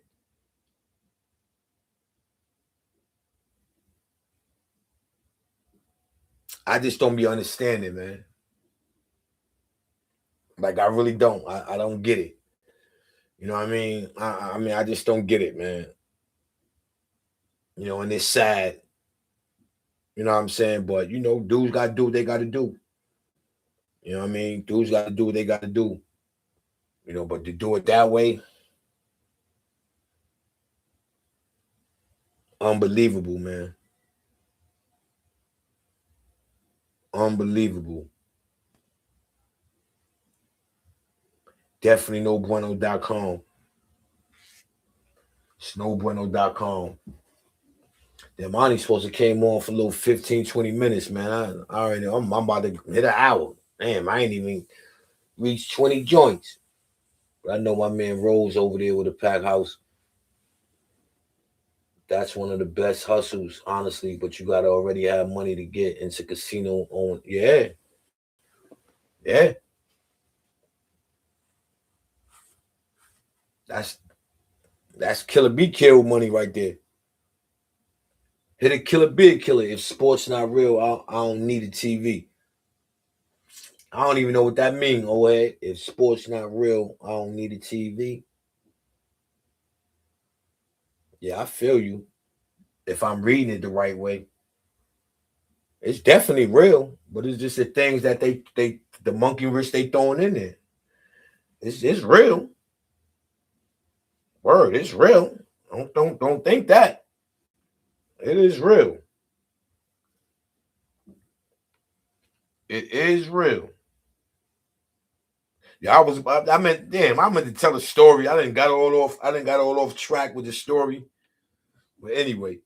A: I just don't be understanding, man. Like, I really don't. I don't get it. You know what I mean? I mean, I just don't get it, man. You know, and it's sad. You know what I'm saying? But, you know, dudes got to do what they got to do. You know what I mean? Dudes got to do what they got to do. You know, but to do it that way, unbelievable, man. Unbelievable. Definitely no bueno.com. It's no bueno.com. Damn, I only supposed to came on for a little 15, 20 minutes, man. I'm about to hit an hour. Damn, I ain't even reached 20 joints. But I know my man Rose over there with a pack house. That's one of the best hustles, honestly. But you gotta already have money to get into casino on. Yeah. Yeah. That's killer be kill money right there. Hit a killer be a killer. If sports not real, I don't need a TV. I don't even know what that means. Oh, if sports not real, I don't need a TV. Yeah, I feel you. If I'm reading it the right way, it's definitely real. But it's just the things that the monkey wrist they throwing in there. It's real. Word, it's real. Don't think that. It is real. It is real. Yeah, I meant, damn, I meant to tell a story. I didn't got all off track with the story. But anyway,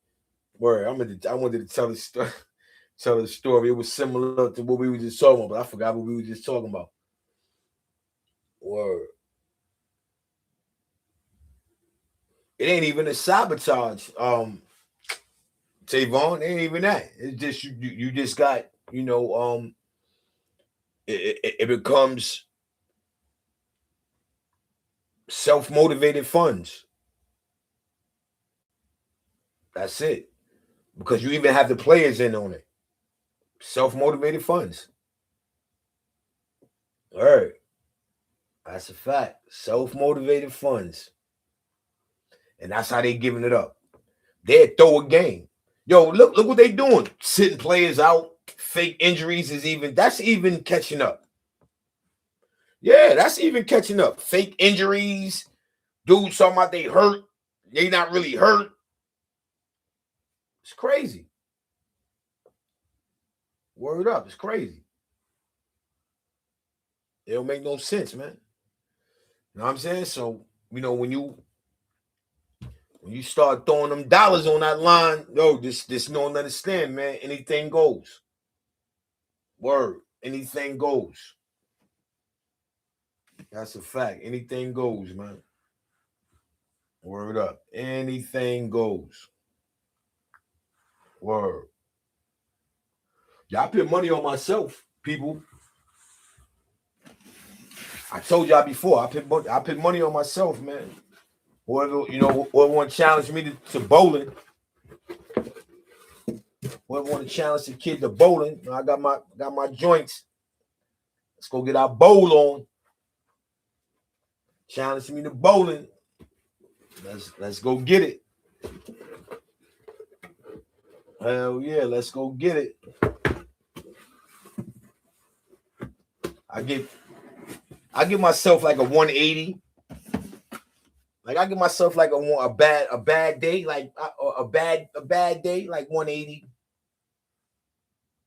A: word, I wanted to tell the story. Tell the story. It was similar to what we were just talking about, but I forgot what we were just talking about. Word. It ain't even a sabotage. Tavon, it ain't even that. It's just you just got, it becomes self-motivated funds. That's it. Because you even have the players in on it. Self-motivated funds. All right. That's a fact. Self-motivated funds. And that's how they giving it up. They'd throw a game. Yo, look what they doing. Sitting players out. Fake injuries that's even catching up. Yeah, that's even catching up. Fake injuries. Dudes talking about they hurt. They not really hurt. It's crazy. Word up. It's crazy. It don't make no sense, man. You know what I'm saying? So, when you start throwing them dollars on that line, yo, this don't understand, man. Anything goes. Word. Anything goes. That's a fact. Anything goes, man. Word up. Anything goes. Word. Yeah, I put money on myself, people. I told y'all before, I put money on myself, man. Whoever want to challenge me to bowling. Whoever want to challenge the kid to bowling, I got my joints. Let's go get our bowl on. Challenge me to bowling. Let's go get it. Hell yeah, let's go get it. I give myself like a 180. Like I give myself like a bad day, like a bad day, like 180.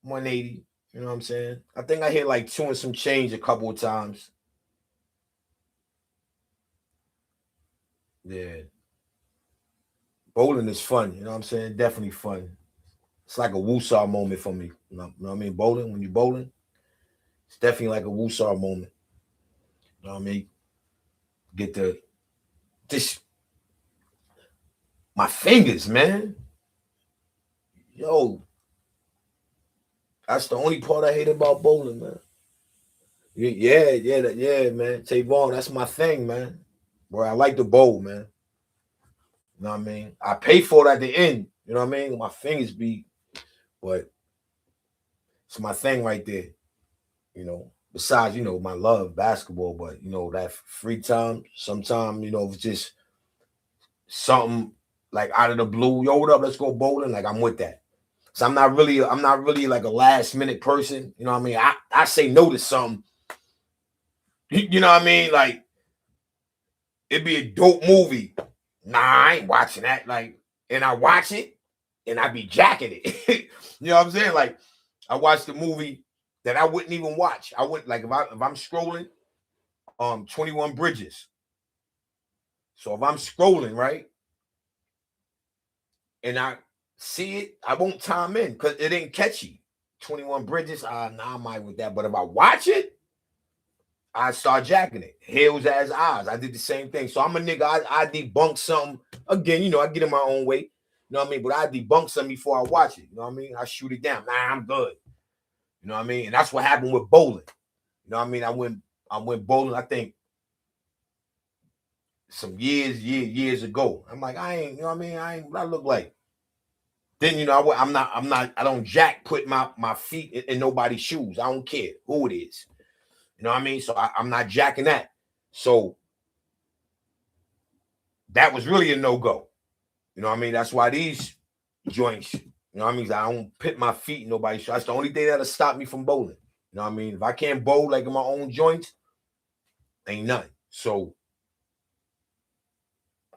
A: 180. You know what I'm saying? I think I hit like 2 and some change a couple of times. Yeah. Bowling is fun. You know what I'm saying? Definitely fun. It's like a woosah moment for me. You know what I mean? Bowling, when you're bowling, it's definitely like a woosah moment. You know what I mean? Get this my fingers, man. Yo, that's the only part I hate about bowling, man. Yeah, man. Tavon, that's my thing, man. Boy, I like the bowl, man. You know what I mean? I pay for it at the end. You know what I mean? My fingers be, but it's my thing right there. Besides, my love basketball, but that free time, sometimes, if it's just something like out of the blue, yo, what up? Let's go bowling. Like I'm with that. So I'm not really like a last minute person. You know what I mean? I say no to something. You know what I mean? Like it'd be a dope movie. Nah, I ain't watching that. Like, and I watch it and I be jacking it. You know what I'm saying? Like I watched the movie that I wouldn't even watch. I wouldn't like if I'm scrolling 21 Bridges. So if I'm scrolling, right, and I see it, I won't time in because it ain't catchy. 21 Bridges, nah, I'm right with that. But if I watch it, I start jacking it. Hills as eyes. I did the same thing. So I'm a nigga. I debunk something. Again, I get in my own way. You know what I mean? But I debunk something before I watch it. You know what I mean? I shoot it down. Nah, I'm good. You know what I mean? And that's what happened with bowling. You know what I mean? I went bowling, I think some years ago. I'm like, I ain't, you know what I mean? I ain't what I look like. Then I don't jack put my feet in nobody's shoes. I don't care who it is. You know what I mean? So I'm not jacking that. So that was really a no-go. You know what I mean? That's why these joints, you know what I mean? I don't put my feet in nobody's shoes. That's the only thing that'll stop me from bowling. You know what I mean? If I can't bowl like in my own joints, ain't nothing. So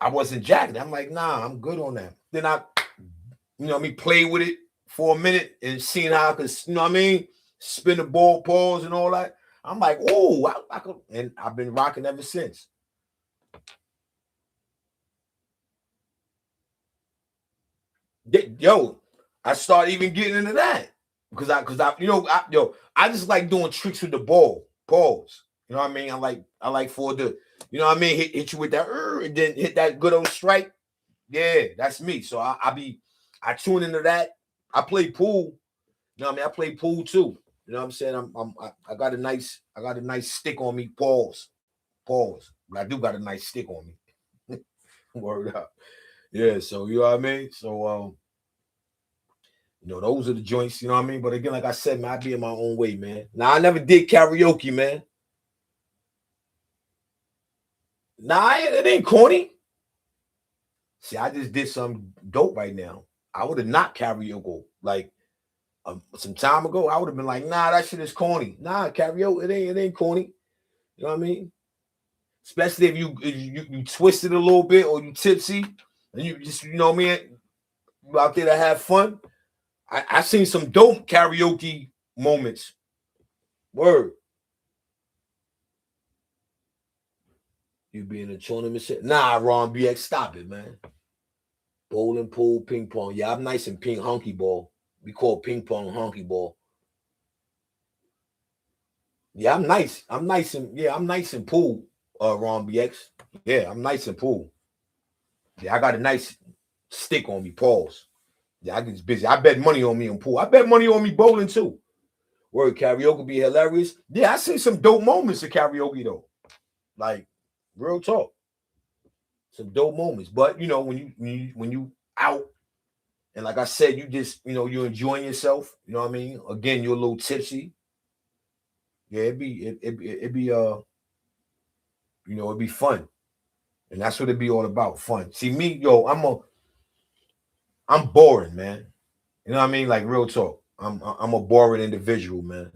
A: I wasn't jacking. I'm like, nah, I'm good on that. Then play with it for a minute and seeing how I could, you know what I mean, spin the ball, pause, and all that. I'm like, oh, I could, and I've been rocking ever since. Yo, I started even getting into that because I just like doing tricks with the ball, pause. You know what I mean? I like for the, you know what I mean, hit you with that, and then hit that good old strike. Yeah, that's me. So I tune into that. I play pool. You know what I mean? I play pool too. You know what I'm saying? I got a nice stick on me. Pause. But I do got a nice stick on me. Word up. Yeah, so you know what I mean? So those are the joints, you know what I mean? But again, like I said, man, I be in my own way, man. Now I never did karaoke, man. Nah, it ain't corny. See, I just did something dope right now. I would have not karaoke like some time ago. I would have been like, nah, that shit is corny. Nah, karaoke, it ain't corny. You know what I mean? Especially if you twist it a little bit or you tipsy and you just, you know what I mean, you out there to have fun. I seen some dope karaoke moments. Word. You be in a tournament shit? Nah, Ron BX, stop it, man. Bowling, pool, ping pong. Yeah, I'm nice in ping honky ball. We call ping pong honky ball. Yeah, I'm nice. I'm nice in pool, Ron BX. Yeah, I'm nice in pool. Yeah, I got a nice stick on me, pause. Yeah, I get busy. I bet money on me in pool. I bet money on me bowling too. Word, karaoke be hilarious. Yeah, I seen some dope moments of karaoke though. Like, real talk. Some dope moments. But when you out and like I said, you just you're enjoying yourself. You know what I mean? Again, you're a little tipsy. Yeah, it'd be fun. And that's what it'd be all about. Fun. See me, I'm boring, man. You know what I mean? Like real talk. I'm a boring individual, man.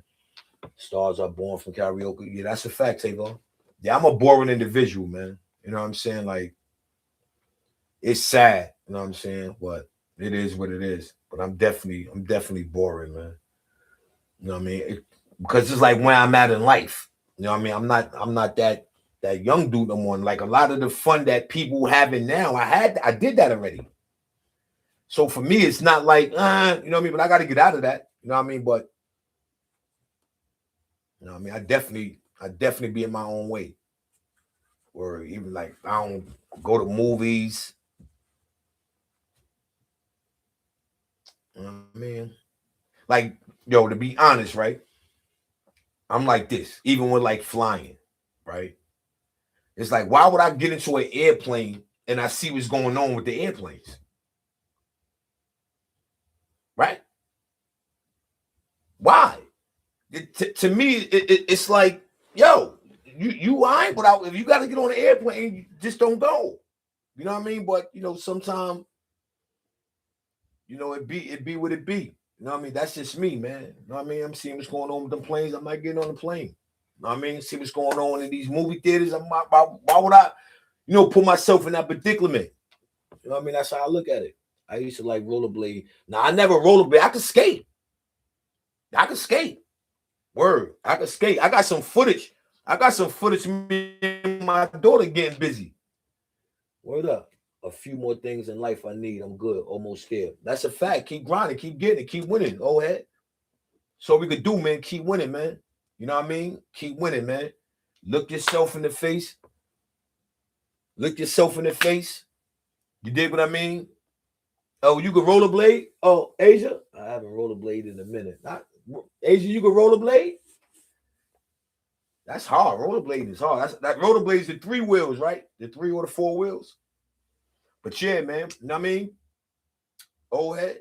A: Stars are born from karaoke. Yeah, that's a fact, Taylor. Yeah, I'm a boring individual, man. You know what I'm saying? Like, it's sad, you know what I'm saying? But it is what it is. But I'm definitely boring, man. You know what I mean? Because it's like where I'm at in life. You know what I mean? I'm not that young dude no more. Like a lot of the fun that people having now, I did that already. So for me, it's not like, you know what I mean? But I got to get out of that. You know what I mean? But you know what I mean? I definitely be in my own way. Or even like I don't go to movies. You know what I mean? Like, yo, to be honest, right? I'm like this, even with like flying, right? It's like, why would I get into an airplane and I see what's going on with the airplanes? Right? Why? To me, it's like, yo, you I ain't without if you got to get on an airplane, you just don't go. You know what I mean? But sometimes it be what it be. You know what I mean? That's just me, man. You know what I mean? I'm seeing what's going on with the planes. I'm not getting on the plane. You know what I mean? See what's going on in these movie theaters. Why would I, put myself in that predicament? You know what I mean? That's how I look at it. I used to like rollerblade. Now I never rollerblade. I could skate. I could skate. Word. I could skate. I got some footage. Of me and my daughter getting busy. Word up. A few more things in life I need. I'm good. Almost there. That's a fact. Keep grinding. Keep getting it. Keep winning. Go ahead. So we could do, man. Keep winning, man. You know what I mean? Keep winning, man. Look yourself in the face. Look yourself in the face. You dig what I mean? Oh, you can rollerblade? Oh, Asia? I haven't rollerblade in a minute. Asia, you can rollerblade? That's hard. Rollerblading is hard. That rollerblades the 3 wheels, right? The 3 or the 4 wheels. But yeah, man. You know what I mean? Old head.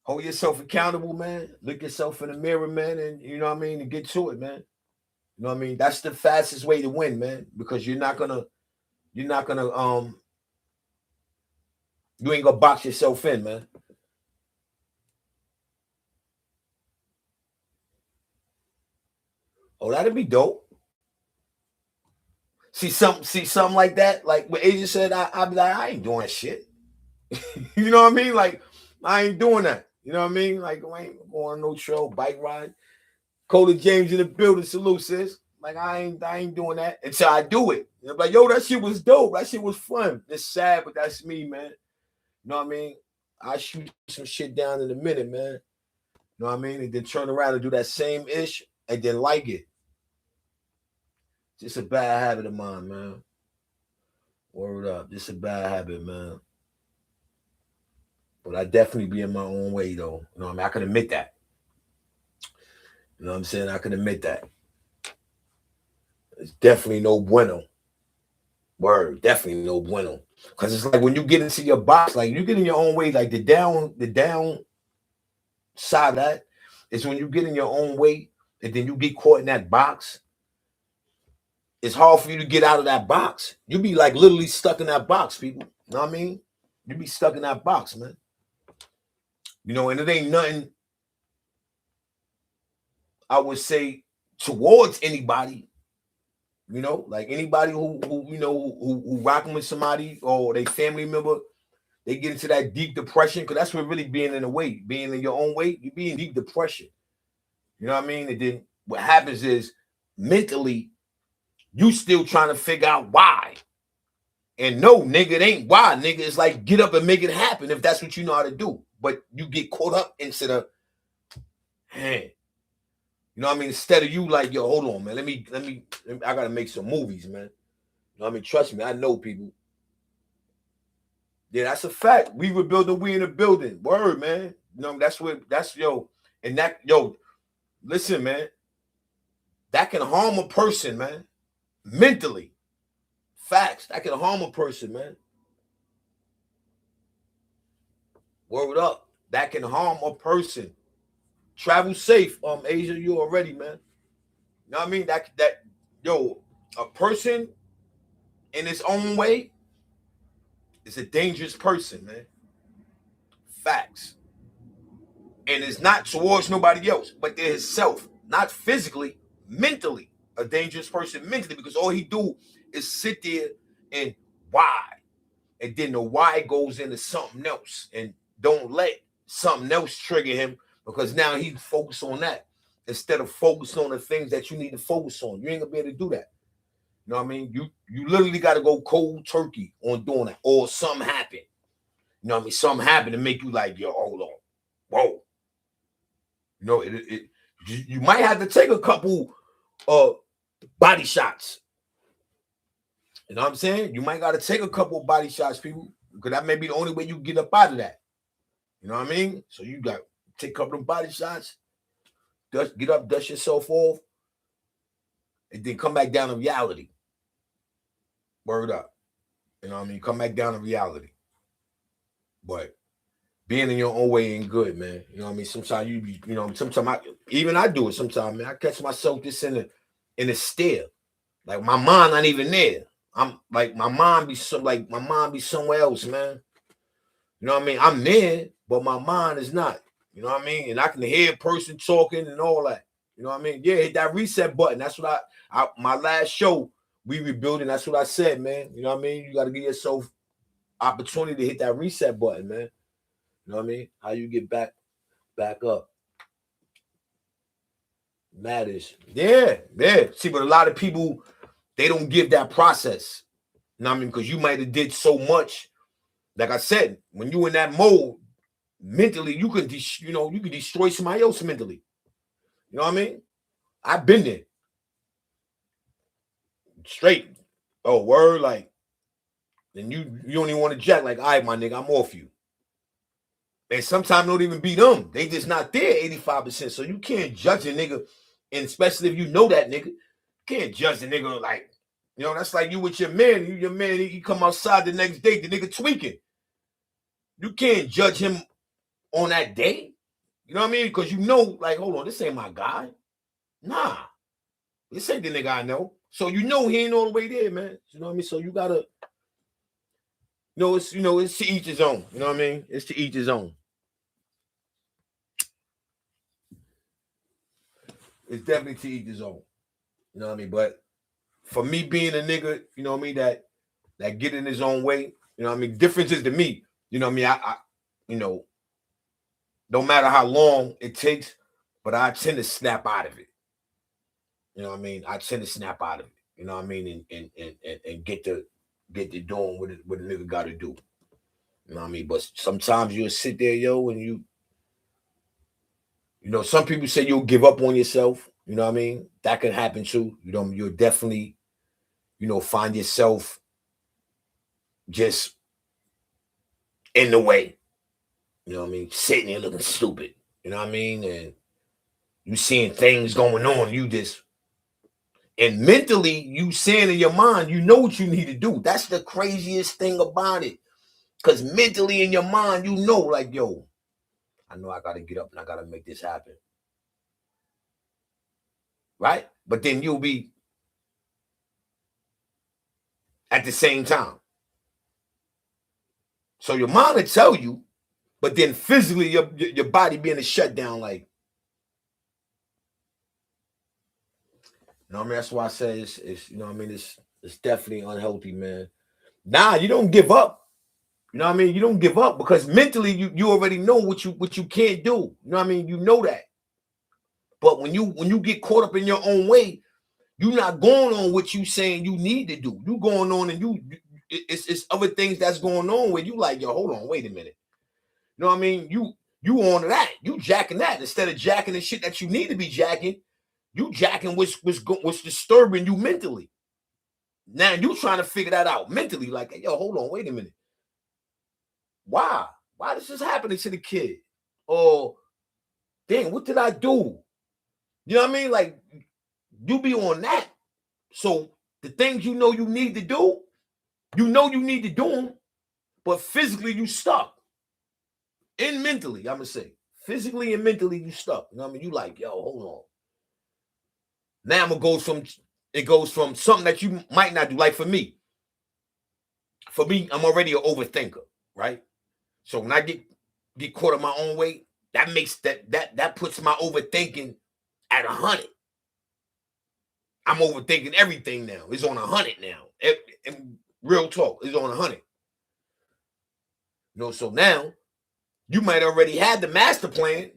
A: Hold yourself accountable, man. Look yourself in the mirror, man, and you know what I mean, and get to it, man. You know what I mean? That's the fastest way to win, man, because you're not gonna you ain't gonna box yourself in, man. Oh, that'd be dope. See something like that. Like what Asia said, I'd be like, I ain't doing that shit. You know what I mean? Like, I ain't doing that. You know what I mean? Like, I ain't going on no trail, bike ride. Cody James in the building, salute, sis. Like, I ain't doing that until I do it. You know, like, yo, that shit was dope. That shit was fun. It's sad, but that's me, man. You know what I mean? I shoot some shit down in a minute, man. You know what I mean? And then turn around and do that same ish and then like it. Just a bad habit of mine, man. Word up. Just a bad habit, man. But I definitely be in my own way, though. You know what I mean? I can admit that. You know what I'm saying? I can admit that. It's definitely no bueno. Word, definitely no bueno. Because it's like when you get into your box, like you get in your own way, like the down side of that is when you get in your own way and then you get caught in that box. It's hard for you to get out of that box. You be like literally stuck in that box, people. You know what I mean? You be stuck in that box, man. You know, and it ain't nothing I would say towards anybody. You know, like anybody who you know who rocking with somebody or they family member, they get into that deep depression because that's what really being in the way, being in your own way, you be in deep depression. You know what I mean? And then what happens is mentally, you still trying to figure out why. And no, nigga, it ain't why, nigga. It's like get up and make it happen if that's what you know how to do. But you get caught up into the, hey, you know what I mean? Instead of you like, yo, hold on, man. Let me I gotta make some movies, man. You know what I mean? Trust me, I know people. Yeah, that's a fact. We were building, we in a building. Word, man. You know, that's yo. And that, yo, listen, man. That can harm a person, man. Mentally. Facts. That can harm a person, man. Word up. That can harm a person. Travel safe, Asia. You already, man. You know what I mean? Yo, a person in his own way is a dangerous person, man. Facts. And it's not towards nobody else, but to himself, not physically, mentally, a dangerous person mentally, because all he do is sit there and why, and then the why goes into something else, and don't let something else trigger him because now he's focused on that instead of focusing on the things that you need to focus on. You ain't gonna be able to do that. You know what I mean? You literally got to go cold turkey on doing that, or something happen. You know what I mean? Something happened to make you like, yo, hold on, whoa. You know, you might have to take a couple body shots. You know what I'm saying? You might got to take a couple body shots, people, because that may be the only way you get up out of that. You know what I mean? So you got to take a couple of body shots, get up, dust yourself off, and then come back down to reality. Word up. You know what I mean? Come back down to reality. But being in your own way ain't good, man. You know what I mean? Sometimes you be, you know, sometimes I do it sometimes, man. I catch myself just in a stare. Like my mind not even there. I'm like my mind be somewhere else, man. You know what I mean? I'm there, but my mind is not. You know what I mean? And I can hear a person talking and all that. You know what I mean? Yeah, hit that reset button. That's what I my last show we rebuilding. That's what I said, man. You know what I mean? You got to give yourself opportunity to hit that reset button, man. You know what I mean? How you get back up. Matters. Yeah. See, but a lot of people, they don't give that process. You know what I mean? Because you might have did so much. Like I said, when you in that mode, mentally, you can destroy somebody else mentally. You know what I mean? I've been there. Straight. Oh, word, like, then you don't even want to jack, like, all right, my nigga, I'm off you. And sometimes don't even be them. They just not there 85%. So you can't judge a nigga And especially if you know that nigga, can't judge the nigga like, that's like you with your man. Your man, he come outside the next day, the nigga tweaking. You can't judge him on that day. You know what I mean? Because like, hold on, this ain't my guy. Nah, this ain't the nigga I know. So he ain't all the way there, man. You know what I mean? So you gotta, it's to each his own. You know what I mean? It's to each his own. It's definitely to each his own. You know what I mean? But for me being a nigga, you know what I mean, that get in his own way, you know what I mean? Differences to me, you know what I mean? I no matter how long it takes, but I tend to snap out of it. You know what I mean? I tend to snap out of it. You know what I mean? And get to doing what a nigga got to do. You know what I mean? But sometimes you'll sit there, and some people say you'll give up on yourself. You know what I mean? That can happen too. You'll definitely, find yourself just in the way. You know what I mean? Sitting there looking stupid. You know what I mean? And you seeing things going on. And mentally, you saying in your mind, you know what you need to do. That's the craziest thing about it. Because mentally in your mind, like, yo, I know I got to get up and I got to make this happen. Right? But then you'll be at the same time. So your mind will tell you, but then physically your body being a shutdown, like, I mean? That's why I say it's it's definitely unhealthy, man. Nah, you don't give up. You know what I mean? You don't give up because mentally you already know what you can't do. You know what I mean? You know that. But when you get caught up in your own way, you're not going on what you saying you need to do. You going on and it's other things that's going on where you like, yo, hold on, wait a minute. You know what I mean? You on that. You jacking that instead of jacking the shit that you need to be jacking. You jacking what's disturbing you mentally. Now you trying to figure that out mentally. Like, yo, hold on, wait a minute. Why? Why is this happening to the kid? Or, dang, what did I do? You know what I mean? Like, you be on that. So the things you need to do, you need to do them, but physically you stuck. And mentally, I'm gonna say, physically and mentally you stuck. You know what I mean? You like, yo, hold on. Now it goes from something that you might not do. Like for me, I'm already an overthinker, right? So when I get caught in my own way, that makes that puts my overthinking at 100. I'm overthinking everything now. It's on 100 now. And real talk, it's on 100. So now you might already had the master plan,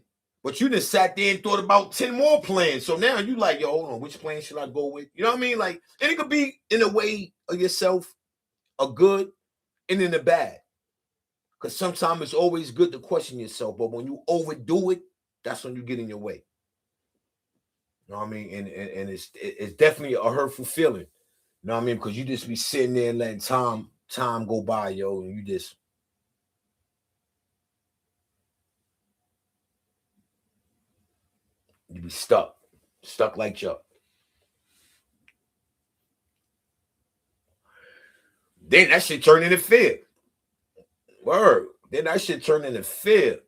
A: but you just sat there and thought about 10 more plans. So now you like, yo, hold on, which plan should I go with? You know what I mean? Like, and it could be in a way of yourself, a good and in a bad. Because sometimes it's always good to question yourself, but when you overdo it, that's when you get in your way. You know what I mean? And it's definitely a hurtful feeling. You know what I mean? Because you just be sitting there and letting time go by, yo, and you be stuck like Chuck. Then that shit turn into fear. Word. Then that shit turn into fear.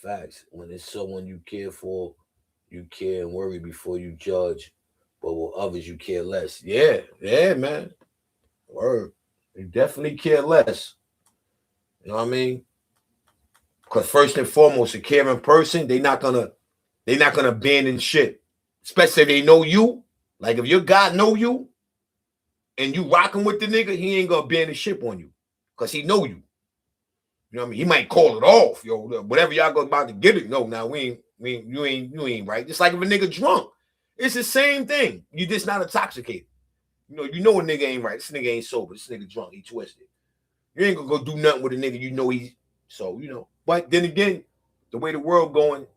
A: Facts. When it's someone you care for, you care and worry before you judge. But with others, you care less. Yeah, man. Word. You definitely care less. You know what I mean? Because first and foremost, a caring person, they're not gonna abandon shit. Especially if they know you. Like if your guy know you and you rocking with the nigga, he ain't gonna abandon ship on you. Because he know you. You know what I mean? He might call it off, yo. Whatever y'all go about to get it. No, now you ain't right. Just like if a nigga drunk. It's the same thing. You just not intoxicated. You know a nigga ain't right. This nigga ain't sober. This nigga drunk. He twisted. You ain't gonna go do nothing with a nigga. He's so, But then again, the way the world going,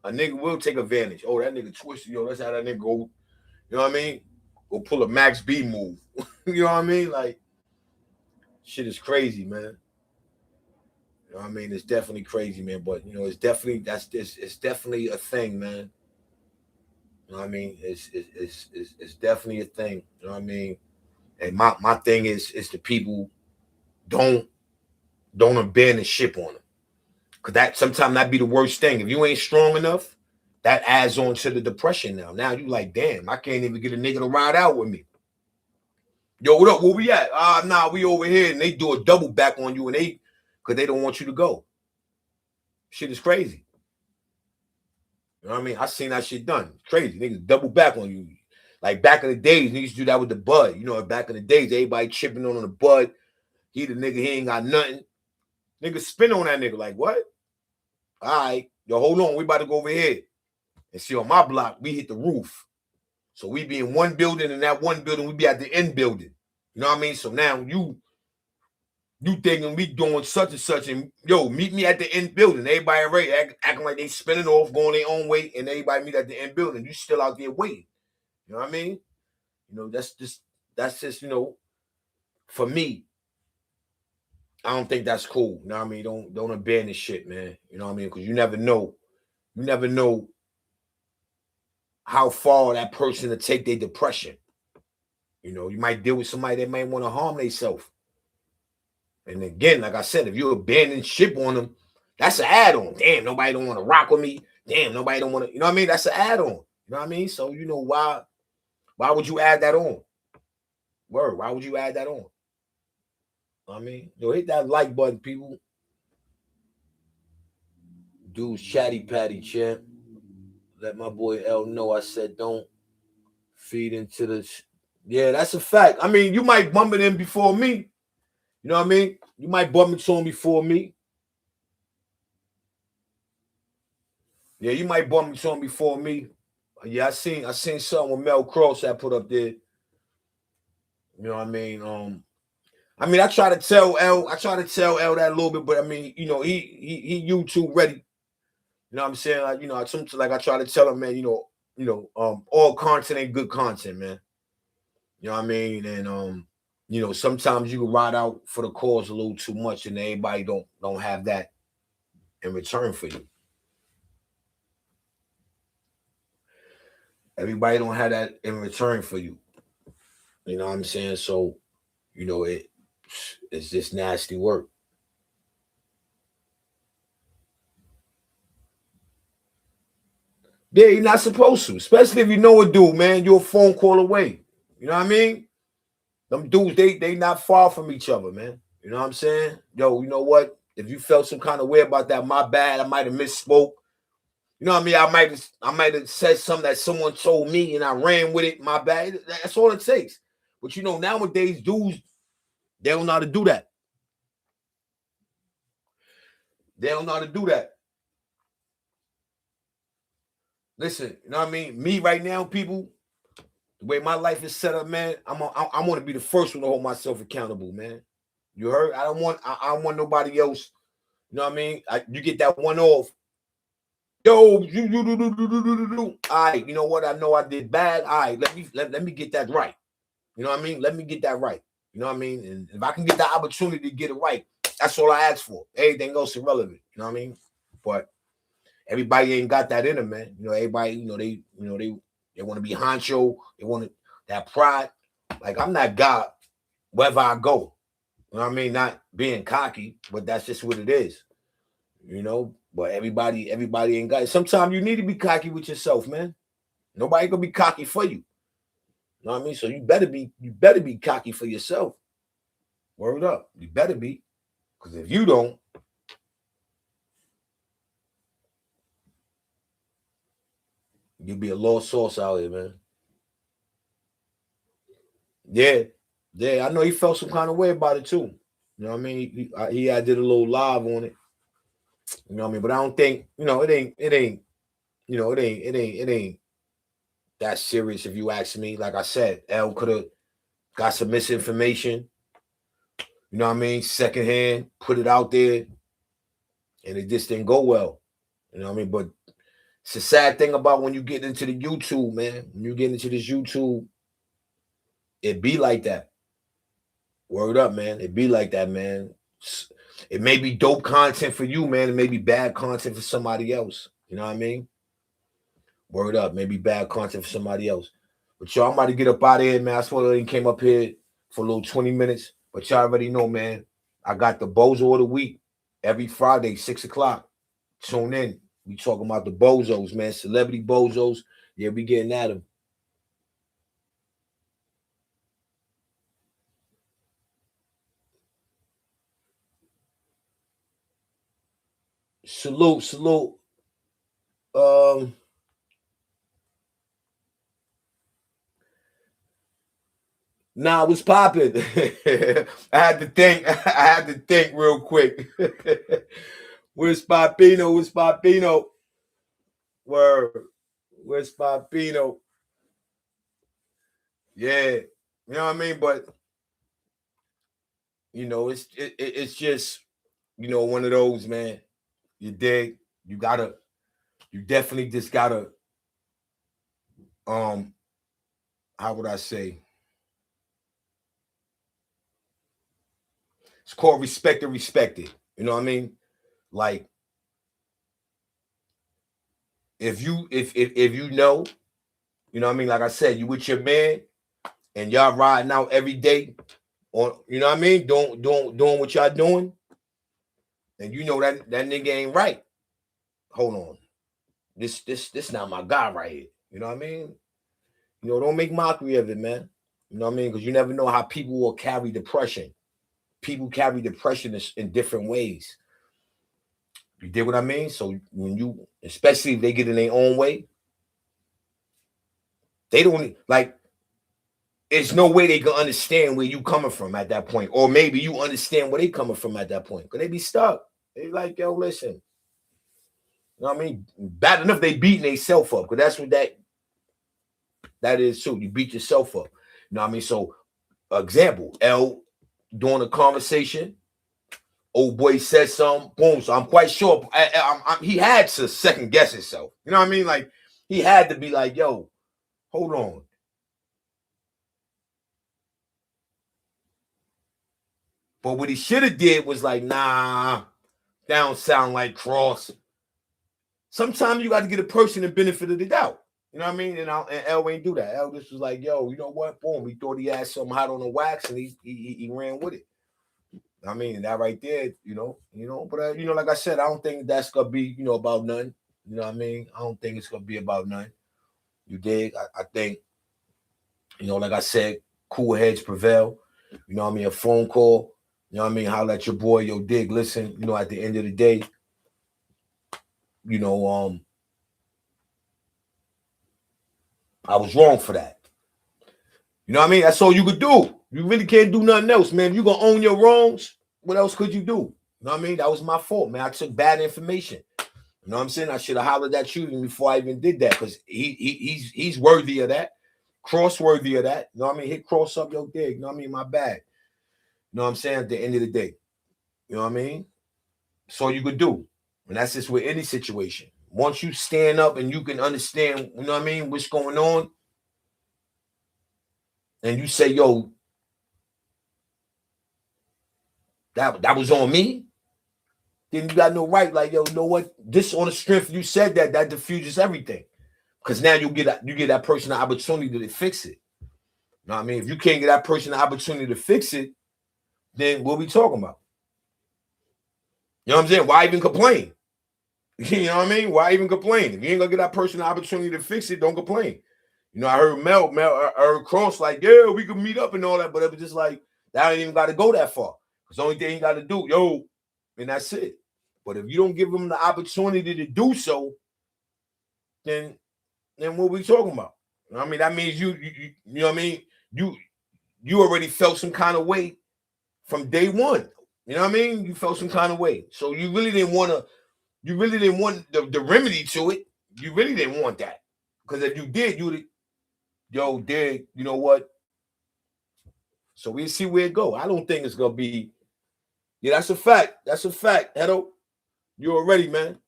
A: a nigga will take advantage. Oh, that nigga twisted. Yo, that's how that nigga go. You know what I mean? Go pull a Max B move. You know what I mean? Like, shit is crazy, man. You know what I mean? It's definitely crazy, man. But you know, it's definitely it's definitely a thing, man. You know what I mean? It's definitely a thing. You know what I mean? And my thing is the people don't don't abandon ship on them. Cause that sometimes that be the worst thing. If you ain't strong enough, that adds on to the depression now. Now you like, damn, I can't even get a nigga to ride out with me. Yo, what up? Where we at? Nah, we over here. And they do a double back on you and cause they don't want you to go. Shit is crazy. You know what I mean? I seen that shit done. It's crazy. Niggas double back on you. Like back in the days, niggas used to do that with the bud. You know, back in the days, everybody chipping on the bud. He the nigga, he ain't got nothing. Niggas spin on that nigga. Like, what? All right. Yo, hold on. We about to go over here. And see, on my block, we hit the roof. So we be in one building, and that one building, we be at the end building. You know what I mean? So now you thinking we doing such and such, and yo, meet me at the end building. Everybody already acting like they spinning off, going their own way, and everybody meet at the end building. You still out there waiting. You know what I mean? You know, that's just, you know, for me, I don't think that's cool. You know what I mean? Don't abandon shit, man. You know what I mean? Because you never know. You never know how far that person to take their depression. You know, you might deal with somebody that might want to harm themselves. And again, like I said, if you abandon ship on them, that's an add-on. Damn, nobody don't want to rock with me. Damn, nobody don't want to, you know what I mean? That's an add-on. You know what I mean? So, you know, why would you add that on? Word, why would you add that on? You know what I mean? Yo, hit that like button, people. Dude's chatty patty, champ. Let my boy L know I said don't feed into the. Yeah, that's a fact. I mean, you might bump it in before me. You know what I mean? You might bump into him before me. Yeah, you might bump into him before me. Yeah, I seen something with Mel Cross that put up there. You know what I mean? I try to tell L that a little bit, but I mean, you know, he YouTube ready. You know what I'm saying? Like, you know, I try to tell him, man, all content ain't good content, man. You know what I mean? And you know, sometimes you can ride out for the cause a little too much, and everybody don't have that in return for you. Everybody don't have that in return for you. You know what I'm saying? So, you know, it's just nasty work. Yeah, you're not supposed to, especially if you know a dude, man. You're a phone call away. You know what I mean? Them dudes, they not far from each other, man. You know what I'm saying? Yo, you know what? If you felt some kind of way about that, my bad. I might have misspoke. You know what I mean? I might have said something that someone told me and I ran with it. My bad. That's all it takes. But you know, nowadays, dudes, they don't know how to do that. They don't know how to do that. Listen, you know what I mean? Me right now, people, the way my life is set up, man, I want to be the first one to hold myself accountable, man. You heard? I don't want nobody else. You know what I mean? You get that one off. Yo, you do. All right, you know what? I know I did bad. All right, let me get that right. You know what I mean? Let me get that right. You know what I mean? And if I can get the opportunity to get it right, that's all I ask for. Everything else is irrelevant. You know what I mean? But everybody ain't got that in them, man. You know, everybody, they want to be honcho. They want that pride. Like, I'm not God wherever I go. You know what I mean? Not being cocky, but that's just what it is. You know, but everybody ain't got it. Sometimes you need to be cocky with yourself, man. Nobody gonna be cocky for you. You know what I mean? So you better be cocky for yourself. Word up. You better be. Because if you don't, you'll be a lost source out here, man. Yeah. Yeah, I know he felt some kind of way about it too. You know what I mean? He did a little live on it. You know what I mean? But I don't think, it ain't that serious if you ask me. Like I said, L could have got some misinformation. You know what I mean? Secondhand, put it out there, and it just didn't go well. You know what I mean? But it's a sad thing about when you get into the YouTube, man. When you get into this YouTube, it be like that. Word up, man. It be like that, man. It may be dope content for you, man. It may be bad content for somebody else. You know what I mean? Word up, maybe bad content for somebody else. But y'all, I'm about to get up out of here, man. I swear I came up here for a little 20 minutes. But y'all already know, man. I got the Bozo of the Week every Friday, 6 o'clock. Tune in. We talking about the bozos, man. Celebrity bozos. Yeah, we getting at them. Salute. Nah, what's popping? I had to think real quick. Where's Papino? Where's Papino? Word. Where's Papino? Yeah. You know what I mean? But it's just, one of those, man. You dig? You definitely just gotta, how would I say? It's called respect and respect it. You know what I mean? Like, if you know, you know what I mean? Like I said, you with your man and y'all riding out every day on, you know what I mean? Doing what y'all doing, and you know that nigga ain't right. Hold on. This not my guy right here. You know what I mean? Don't make mockery of it, man. You know what I mean? Because you never know how people will carry depression. People carry depression in different ways. You dig what I mean? So when you, especially if they get in their own way, they don't like. There's no way they can understand where you coming from at that point, or maybe you understand where they coming from at that point. Cause they be stuck. They like, yo, listen. You know what I mean? Bad enough they beating themselves up, because that's what that is too. You beat yourself up. You know what I mean? So, example, L during a conversation, old boy said something, boom. So I'm quite sure he had to second guess himself. You know what I mean? Like, he had to be like, yo, hold on. But what he should have did was like, nah, that don't sound like Cross. Sometimes you got to get a person the benefit of the doubt. You know what I mean? And L ain't do that. L just was like, yo, you know what? Boom. He thought he had something hot on the wax, and he ran with it. I mean, that right there, but like I said, I don't think that's gonna be, about nothing. You know what I mean? I don't think it's gonna be about nothing. You dig? I think, like I said, cool heads prevail. You know what I mean? A phone call. You know what I mean? Holler at your boy, yo, dig, listen, at the end of the day, I was wrong for that. You know what I mean? That's all you could do. You really can't do nothing else, man. If you gonna own your wrongs, what else could you do? You know what I mean? That was my fault, man. I took bad information. You know what I'm saying? I should have hollered at you before I even did that, because he's worthy of that. Cross worthy of that. You know what I mean? Hit Cross up your dig. You know what I mean? My bad. You know what I'm saying? At the end of the day. You know what I mean? That's all you could do. And that's just with any situation. Once you stand up and you can understand, you know what I mean, what's going on, and you say, yo, that was on me, then you got no right. Like, yo, you know what? This on the strength you said that diffuses everything. Because now you get that person the opportunity to fix it. You know what I mean? If you can't get that person the opportunity to fix it, then what we talking about? You know what I'm saying? Why even complain? You know what I mean? Why even complain? If you ain't gonna get that person the opportunity to fix it, don't complain. I heard Mel, I heard Cross like, yeah, we could meet up and all that, but it was just like, that ain't even got to go that far. Because the only thing you got to do, yo, and that's it. But if you don't give them the opportunity to do so, then what we talking about? You know what I mean? That means you know what I mean? You already felt some kind of way from day one. You know what I mean? You felt some kind of way. So you really didn't want the remedy to it. You really didn't want that. Because if you did, you would, yo, dig, you know what? So we'll see where it go. I don't think it's gonna be. Yeah, that's a fact. That's a fact. Hedo, you already, man.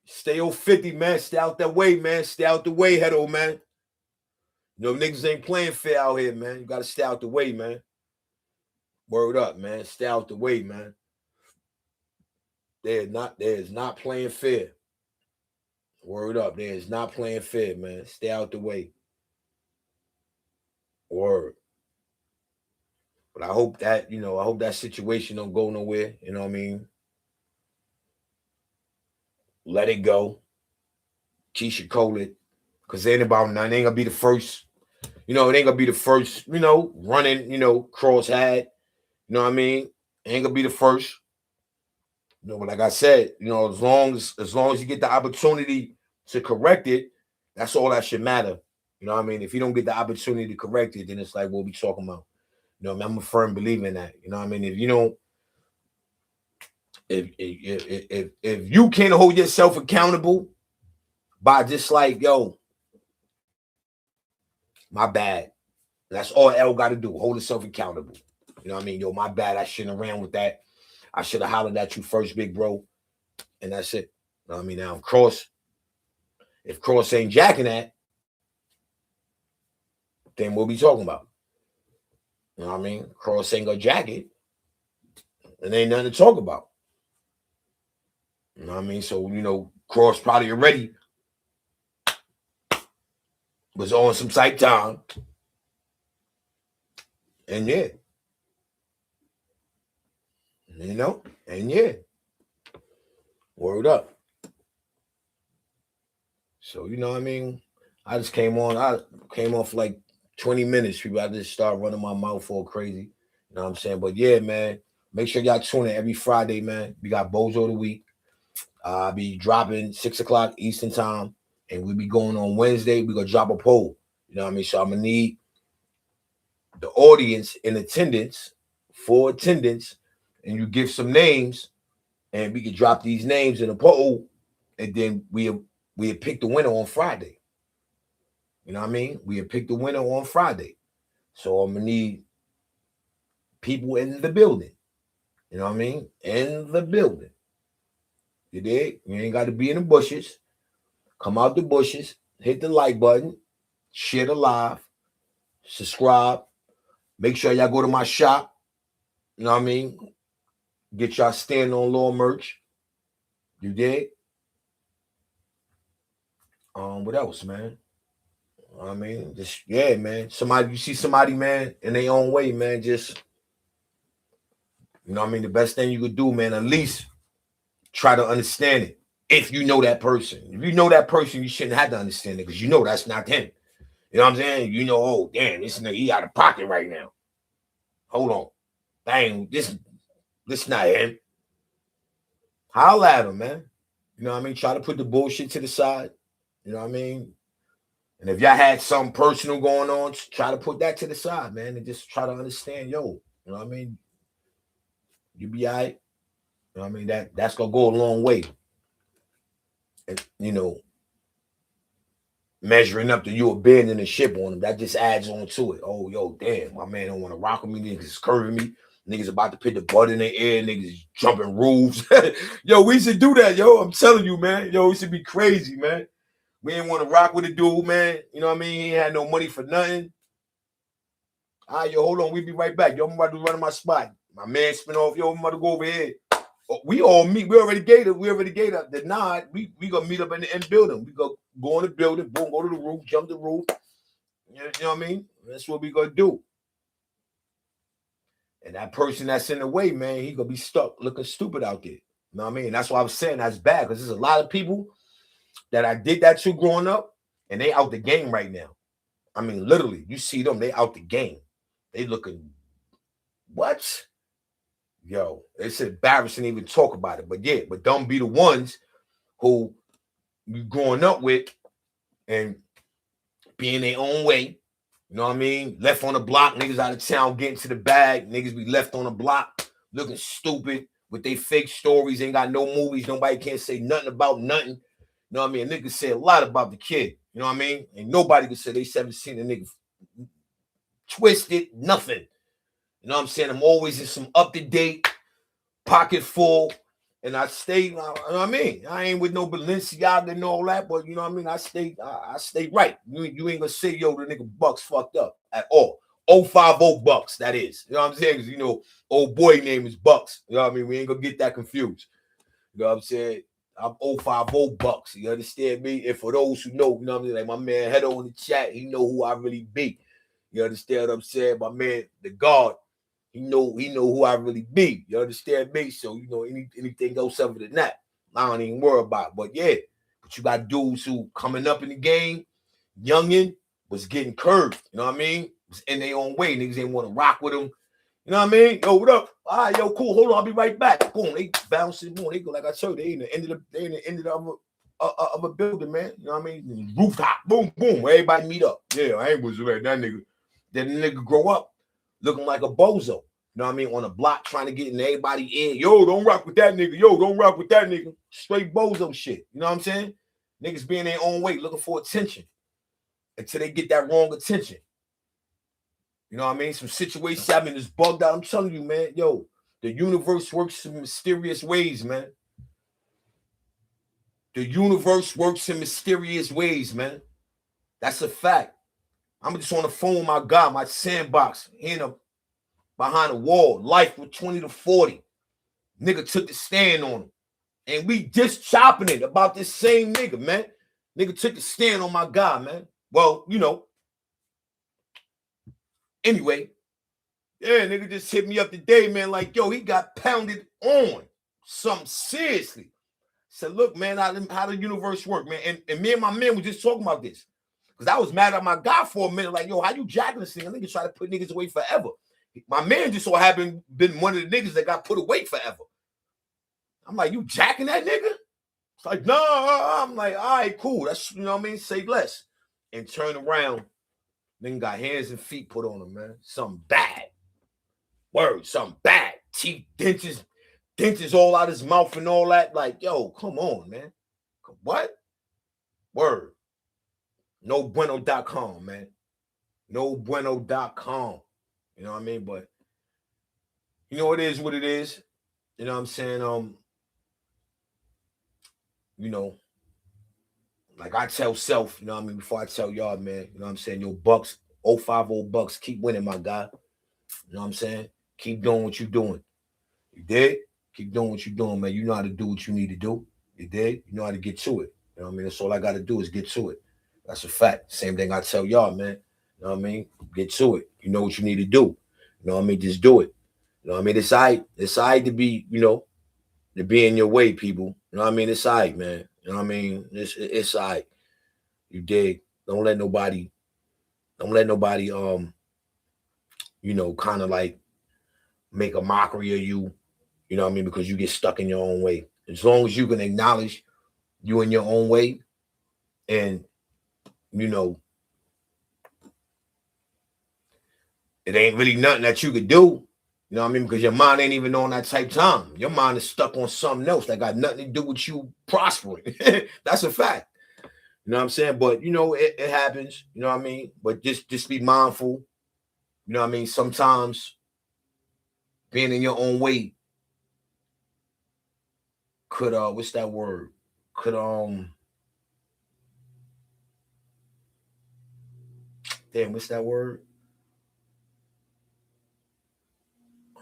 A: Stay 050, man. Stay out that way, man. Stay out the way, Hedo, man. Niggas ain't playing fair out here, man. You gotta stay out the way, man. Word up, man. Stay out the way, man. There's not playing fair. Word up. There's not playing fair, man. Stay out the way. Word. But I hope that, I hope that situation don't go nowhere. You know what I mean? Let it go. Keisha Cole it. Cause it ain't about nothing. It ain't gonna be the first, it ain't gonna be the first, running, cross had. You know what I mean? It ain't gonna be the first. But like I said, as long as you get the opportunity to correct it, that's all that should matter. You know what I mean? If you don't get the opportunity to correct it, then it's like what we talking about. I'm a firm believer in that. You know what I mean? If you don't, if you can't hold yourself accountable by just like, yo, my bad. That's all L got to do. Hold himself accountable. You know what I mean? Yo, my bad. I shouldn't have ran with that. I should have hollered at you first, big bro. And that's it. You know what I mean? Now, if Cross ain't jacking that, then we'll be talking about. You know what I mean? Cross ain't gonna jack it. And ain't nothing to talk about. You know what I mean? So, Cross probably already was on some tight time. And yeah. And yeah. Word up. So, you know what I mean? I just came on. I came on for like 20 minutes. People, I just start running my mouth all crazy. You know what I'm saying? But yeah, man. Make sure y'all tune in every Friday, man. We got Bozo of the Week. I'll be dropping 6 o'clock Eastern time. And we'll be going on Wednesday. We're going to drop a poll. You know what I mean? So I'm going to need the audience in attendance, for attendance, and you give some names, and we can drop these names in a poll, and then we'll pick the winner on Friday. You know what I mean? We'll pick the winner on Friday. So I'm going to need people in the building. You know what I mean? In the building. You dig? You ain't got to be in the bushes. Come out the bushes, hit the like button, share the live, subscribe. Make sure y'all go to my shop. You know what I mean? Get y'all Stand on Law merch. You dig? What else, man? I mean, just yeah, man. You see somebody, man, in their own way, man. Just you know what I mean? The best thing you could do, man, at least try to understand it. If you know that person. If you know that person, you shouldn't have to understand it because you know that's not him. You know what I'm saying? Oh, damn, this nigga, he out of pocket right now. Hold on. Dang, this not him. Holla at him, man. You know what I mean? Try to put the bullshit to the side. You know what I mean? And if y'all had something personal going on, try to put that to the side, man, and just try to understand, yo, you know what I mean? You be all right. You know what I mean? That's going to go a long way. And, measuring up to you abandoning the ship on them, that just adds on to it. Oh, yo, damn, my man don't want to rock with me. Niggas is curving me. Niggas about to put the butt in the air. Niggas jumping roofs. Yo, we should do that, yo. I'm telling you, man. Yo, we should be crazy, man. We ain't want to rock with a dude, man. You know what I mean? He ain't had no money for nothing. All right, yo, hold on. We be right back. Yo, I'm about to run in my spot. My man spin off. Yo, I'm about to go over here. We all meet. We already gave the nod. We gonna meet up in the end building. We go in the building, boom, go to the roof, jump the roof. You know what I mean? That's what we gonna do. And that person that's in the way, man, he gonna be stuck looking stupid out there. You know what I mean? That's why I was saying that's bad because there's a lot of people that I did that to growing up, and they out the game right now. I mean, literally, you see them, they out the game. They looking what? Yo, it's embarrassing to even talk about it. But yeah, but don't be the ones who you growing up with and being their own way. You know what I mean? Left on the block, niggas out of town getting to the bag. Niggas be left on the block looking stupid with their fake stories. Ain't got no movies. Nobody can't say nothing about nothing. You know what I mean? A nigga say a lot about the kid. You know what I mean? And nobody can say they haven't seen a nigga twisted, nothing. You know what I'm saying? I'm always in some up-to-date, pocket full, and I stay, you know what I mean? I ain't with no Balenciaga and all that, but you know what I mean? I stay right. You ain't gonna say, yo, the nigga Bucks fucked up at all. 050 Bucks, that is. You know what I'm saying? Because, old boy name is Bucks. You know what I mean? We ain't gonna get that confused. You know what I'm saying? I'm 050 Bucks. You understand me? And for those who know, you know what I mean? Like my man Hedo in the chat, he know who I really be. You understand what I'm saying? My man, the God, he know who I really be. You understand me? So, you know, anything else other than that, I don't even worry about it. But yeah, but you got dudes who coming up in the game, youngin, was getting curved. You know what I mean? Was in their own way. Niggas ain't want to rock with them. You know what I mean? Yo, what up? All right, yo, cool. Hold on, I'll be right back. Boom, they bouncing. Boom, they go like I told you. They in the end of a building, man. You know what I mean? Rooftop. Boom, boom. Everybody meet up. Yeah, I ain't was like that nigga. Then the nigga grow up looking like a bozo. You know what I mean? On a block trying to get in everybody's ear. Yo, don't rock with that nigga. Yo, don't rock with that nigga. Straight bozo shit. You know what I'm saying? Niggas being their own way, looking for attention until they get that wrong attention. You know what I mean? Some situations I mean is bugged out. I'm telling you, man. Yo, the universe works in mysterious ways, man. The universe works in mysterious ways, man. That's a fact. I'm just on the phone with my guy, my sandbox, behind the wall. Life with 20 to 40. Nigga took the stand on him. And we just chopping it about this same nigga, man. Nigga took the stand on my guy, man. Well, you know. Anyway, yeah, nigga just hit me up today, man. Like, yo, he got pounded on. Something seriously. Said, look, man, how the universe work, man. And me and my man were just talking about this. Because I was mad at my guy for a minute. Like, yo, how you jacking this thing? A nigga try to put niggas away forever. My man just so happened been one of the niggas that got put away forever. I'm like, you jacking that nigga? It's like, no. I'm like, all right, cool. That's, you know what I mean? Say less. And turn around. Nigga got hands and feet put on him, man. Something bad. Word, something bad. Teeth, dentures all out his mouth and all that. Like, yo, come on, man. What? Word. NoBueno.com, man. NoBueno.com. You know what I mean? But you know it is what it is. You know what I'm saying? You know, like I tell self, you know what I mean, before I tell y'all, man, you know what I'm saying? Yo, Bucks, 050 Bucks, keep winning, my guy. You know what I'm saying? Keep doing what you're doing. You did? Keep doing what you're doing, man. You know how to do what you need to do. You did? You know how to get to it. You know what I mean? That's all I got to do is get to it. That's a fact. Same thing I tell y'all, man. You know what I mean? Get to it. You know what you need to do. You know what I mean? Just do it. You know what I mean? It's all right. It's all right to be, you know, to be in your way, people. You know what I mean? It's all right, man. You know what I mean? It's all right. You dig? Don't let nobody, you know, kind of like make a mockery of you. You know what I mean? Because you get stuck in your own way. As long as you can acknowledge you in your own way and, you know, it ain't really nothing that you could do. You know what I mean? Because your mind ain't even on that type time. Your mind is stuck on something else that got nothing to do with you prospering. That's a fact. You know what I'm saying? But, you know, it happens. You know what I mean? But just be mindful. You know what I mean? Sometimes being in your own way could what's that word? Could damn, what's that word?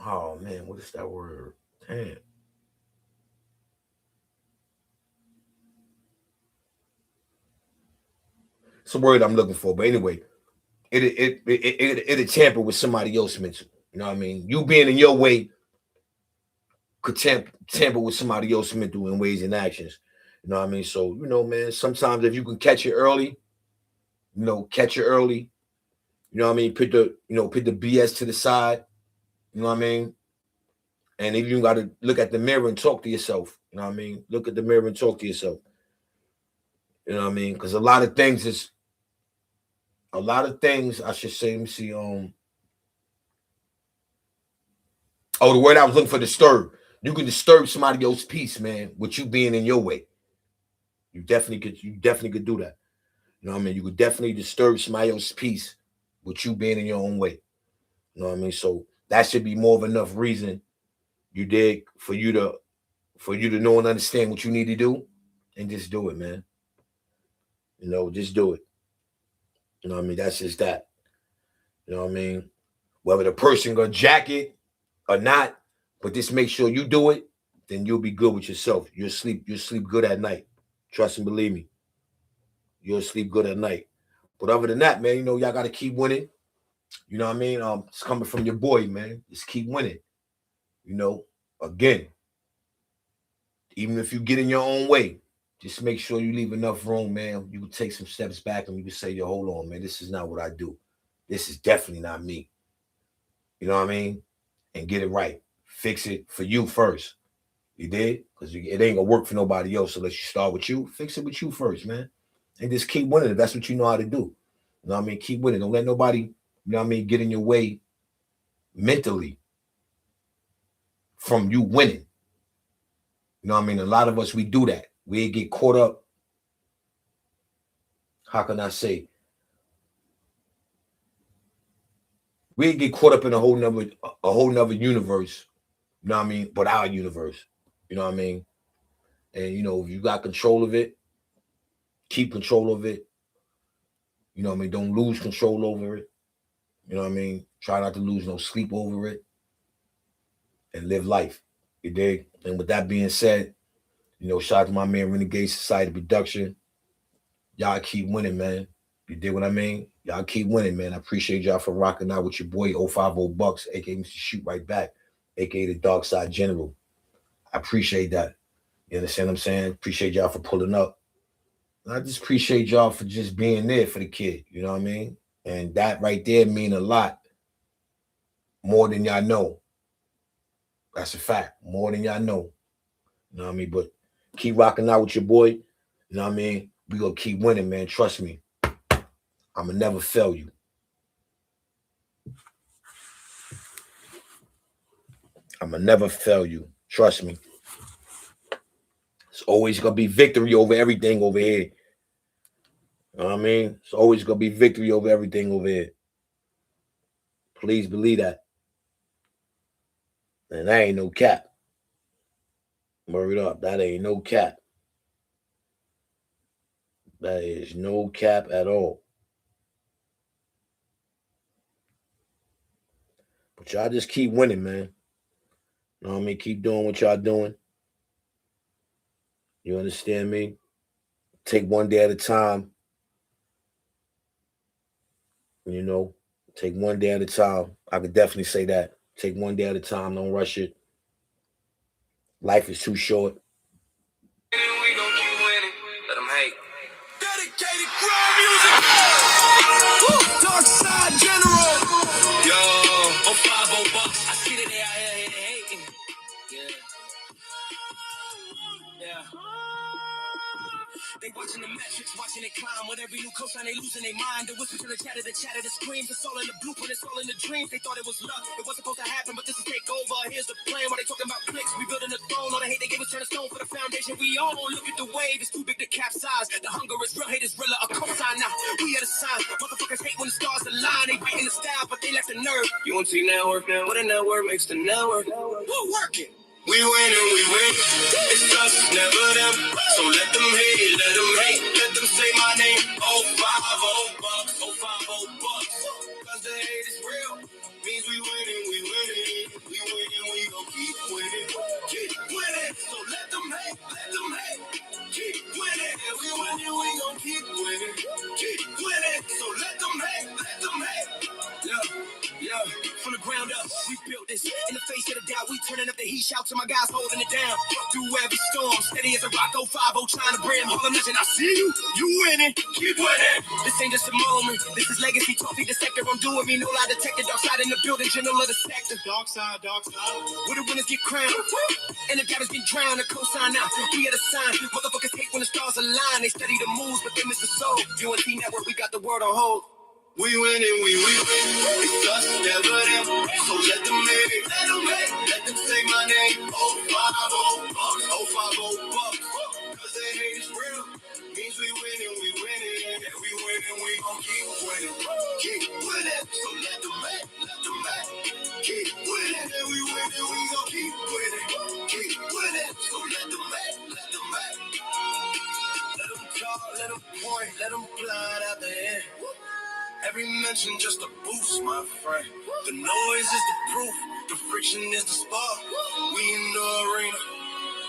A: Oh man, what is that word? Damn. It's a word I'm looking for, but anyway, it'll tamper with somebody else's mental. You know what I mean? You being in your way could tamper with somebody else's mental in ways and actions. You know what I mean? So, you know, man, sometimes if you can catch it early, you know, catch it early. You know what I mean? Put the BS to the side. You know what I mean? And if you got to look at the mirror and talk to yourself, you know what I mean? Look at the mirror and talk to yourself. You know what I mean? Because a lot of things, I should say, let me see. The word I was looking for, disturb. You can disturb somebody else's peace, man, with you being in your way. You definitely could do that. You know what I mean? You could definitely disturb somebody else's peace with you being in your own way. You know what I mean? So that should be more of enough reason, you dig, for you to know and understand what you need to do and just do it, man. You know, just do it. You know what I mean? That's just that. You know what I mean? Whether the person gonna jack it or not, but just make sure you do it then you'll be good with yourself. You'll sleep good at night. Trust and believe me. You'll sleep good at night. But other than that, man, y'all gotta keep winning. You know what I mean? It's coming from your boy, man. Just keep winning. Again, even if you get in your own way, just make sure you leave enough room, man. You can take some steps back and you can say, yo, hold on, man. This is not what I do. This is definitely not me. You know what I mean? And get it right. Fix it for you first. You did? Because it ain't gonna work for nobody else unless you start with you. Fix it with you first, man. And just keep winning if that's what you know how to do. You know what I mean? Keep winning. Don't let nobody, you know what I mean, get in your way mentally from you winning. You know what I mean? A lot of us, we do that. We get caught up. How can I say? We get caught up in a whole nother universe. You know what I mean? But our universe. You know what I mean? And if you got control of it, keep control of it. You know what I mean? Don't lose control over it. You know what I mean? Try not to lose no sleep over it. And live life. You dig? And with that being said, shout out to my man Renegade Society Production. Y'all keep winning, man. You dig what I mean? Y'all keep winning, man. I appreciate y'all for rocking out with your boy 050BUCKS, aka Mr. Shoot Right Back, aka the Dark Side General. I appreciate that. You understand what I'm saying? Appreciate y'all for pulling up. And I just appreciate y'all for just being there for the kid. You know what I mean? And that right there mean a lot. More than y'all know. That's a fact. More than y'all know. You know what I mean? But keep rocking out with your boy. You know what I mean? We gonna keep winning, man. Trust me. I'ma never fail you. I'ma never fail you. Trust me. It's always gonna be victory over everything over here. You know what I mean? It's always gonna be victory over everything over here. Please believe that. And that ain't no cap. Word up. That ain't no cap. That is no cap at all. But y'all just keep winning, man. You know what I mean? Keep doing what y'all doing. You understand me? Take one day at a time. Take one day at a time. I could definitely say that. Take one day at a time. Don't rush it. Life is too short. We gon' keep winning. Let them hate.
B: Dedicated crowd music. Dark Side General. Yo, 050BUCKS. I see that they out here hating. Yeah. They watching the metrics, watching it climb. With every new cosign, they losing their mind. The whisper to the chatter, the screams. It's all in the blueprint, it's all in the dreams. They thought it was luck. It wasn't supposed to happen, but this is takeover. Here's the plan. While they talking about clicks, we building a throne. All the hate they gave us turn a stone for the foundation we own. Look at the wave, it's too big to capsize. The hunger is real, hate is realer. A cosign now. We are the sign. Motherfuckers hate when the stars align. They biting the style, but they lack the nerve. You want to see network now? What a network makes the network. We'll work it. We win. It's us, never them. So let them hate, let them say my name. 050BUCKS, 050BUCKS. Cause the hate is real. Means we winning. We gon' keep winning. Keep winning. So let them hate. Keep winning. And we winning, we gon' keep winning. Keep winning. So let them hate. Yeah. From the ground up, we built this. In the face of the doubt, we turning up the heat. Shout to my guys holding it down. Through every storm, steady as a rock. 050 trying to bring Harlem legend. I see you. You winning. Keep winning. This ain't just a moment. This is legacy. Trophy the sector. I'm doing me. No lie detected. Dark side in the building. General of the sector. Dark side. Where the winners get crowned. And the doubters get drowned. The cosign out. We are the sign. Motherfuckers hate when the stars align. They study the moves, but they miss the soul. UNT Network, we got the world on hold. We winning. It's us, never them. So let them hate. Let them say my name. 050BUCKS. Cause the hate is real. Means we winning. And we winning, we gon' keep winning. Keep winning. So let them hate. Keep winning. And we winning, we gon' keep winning. Keep winning. So let them hate. Let them talk, let them point, let them blind out the air. Every mention just a boost, my friend. The noise is the proof, the friction is the spark. We in the arena,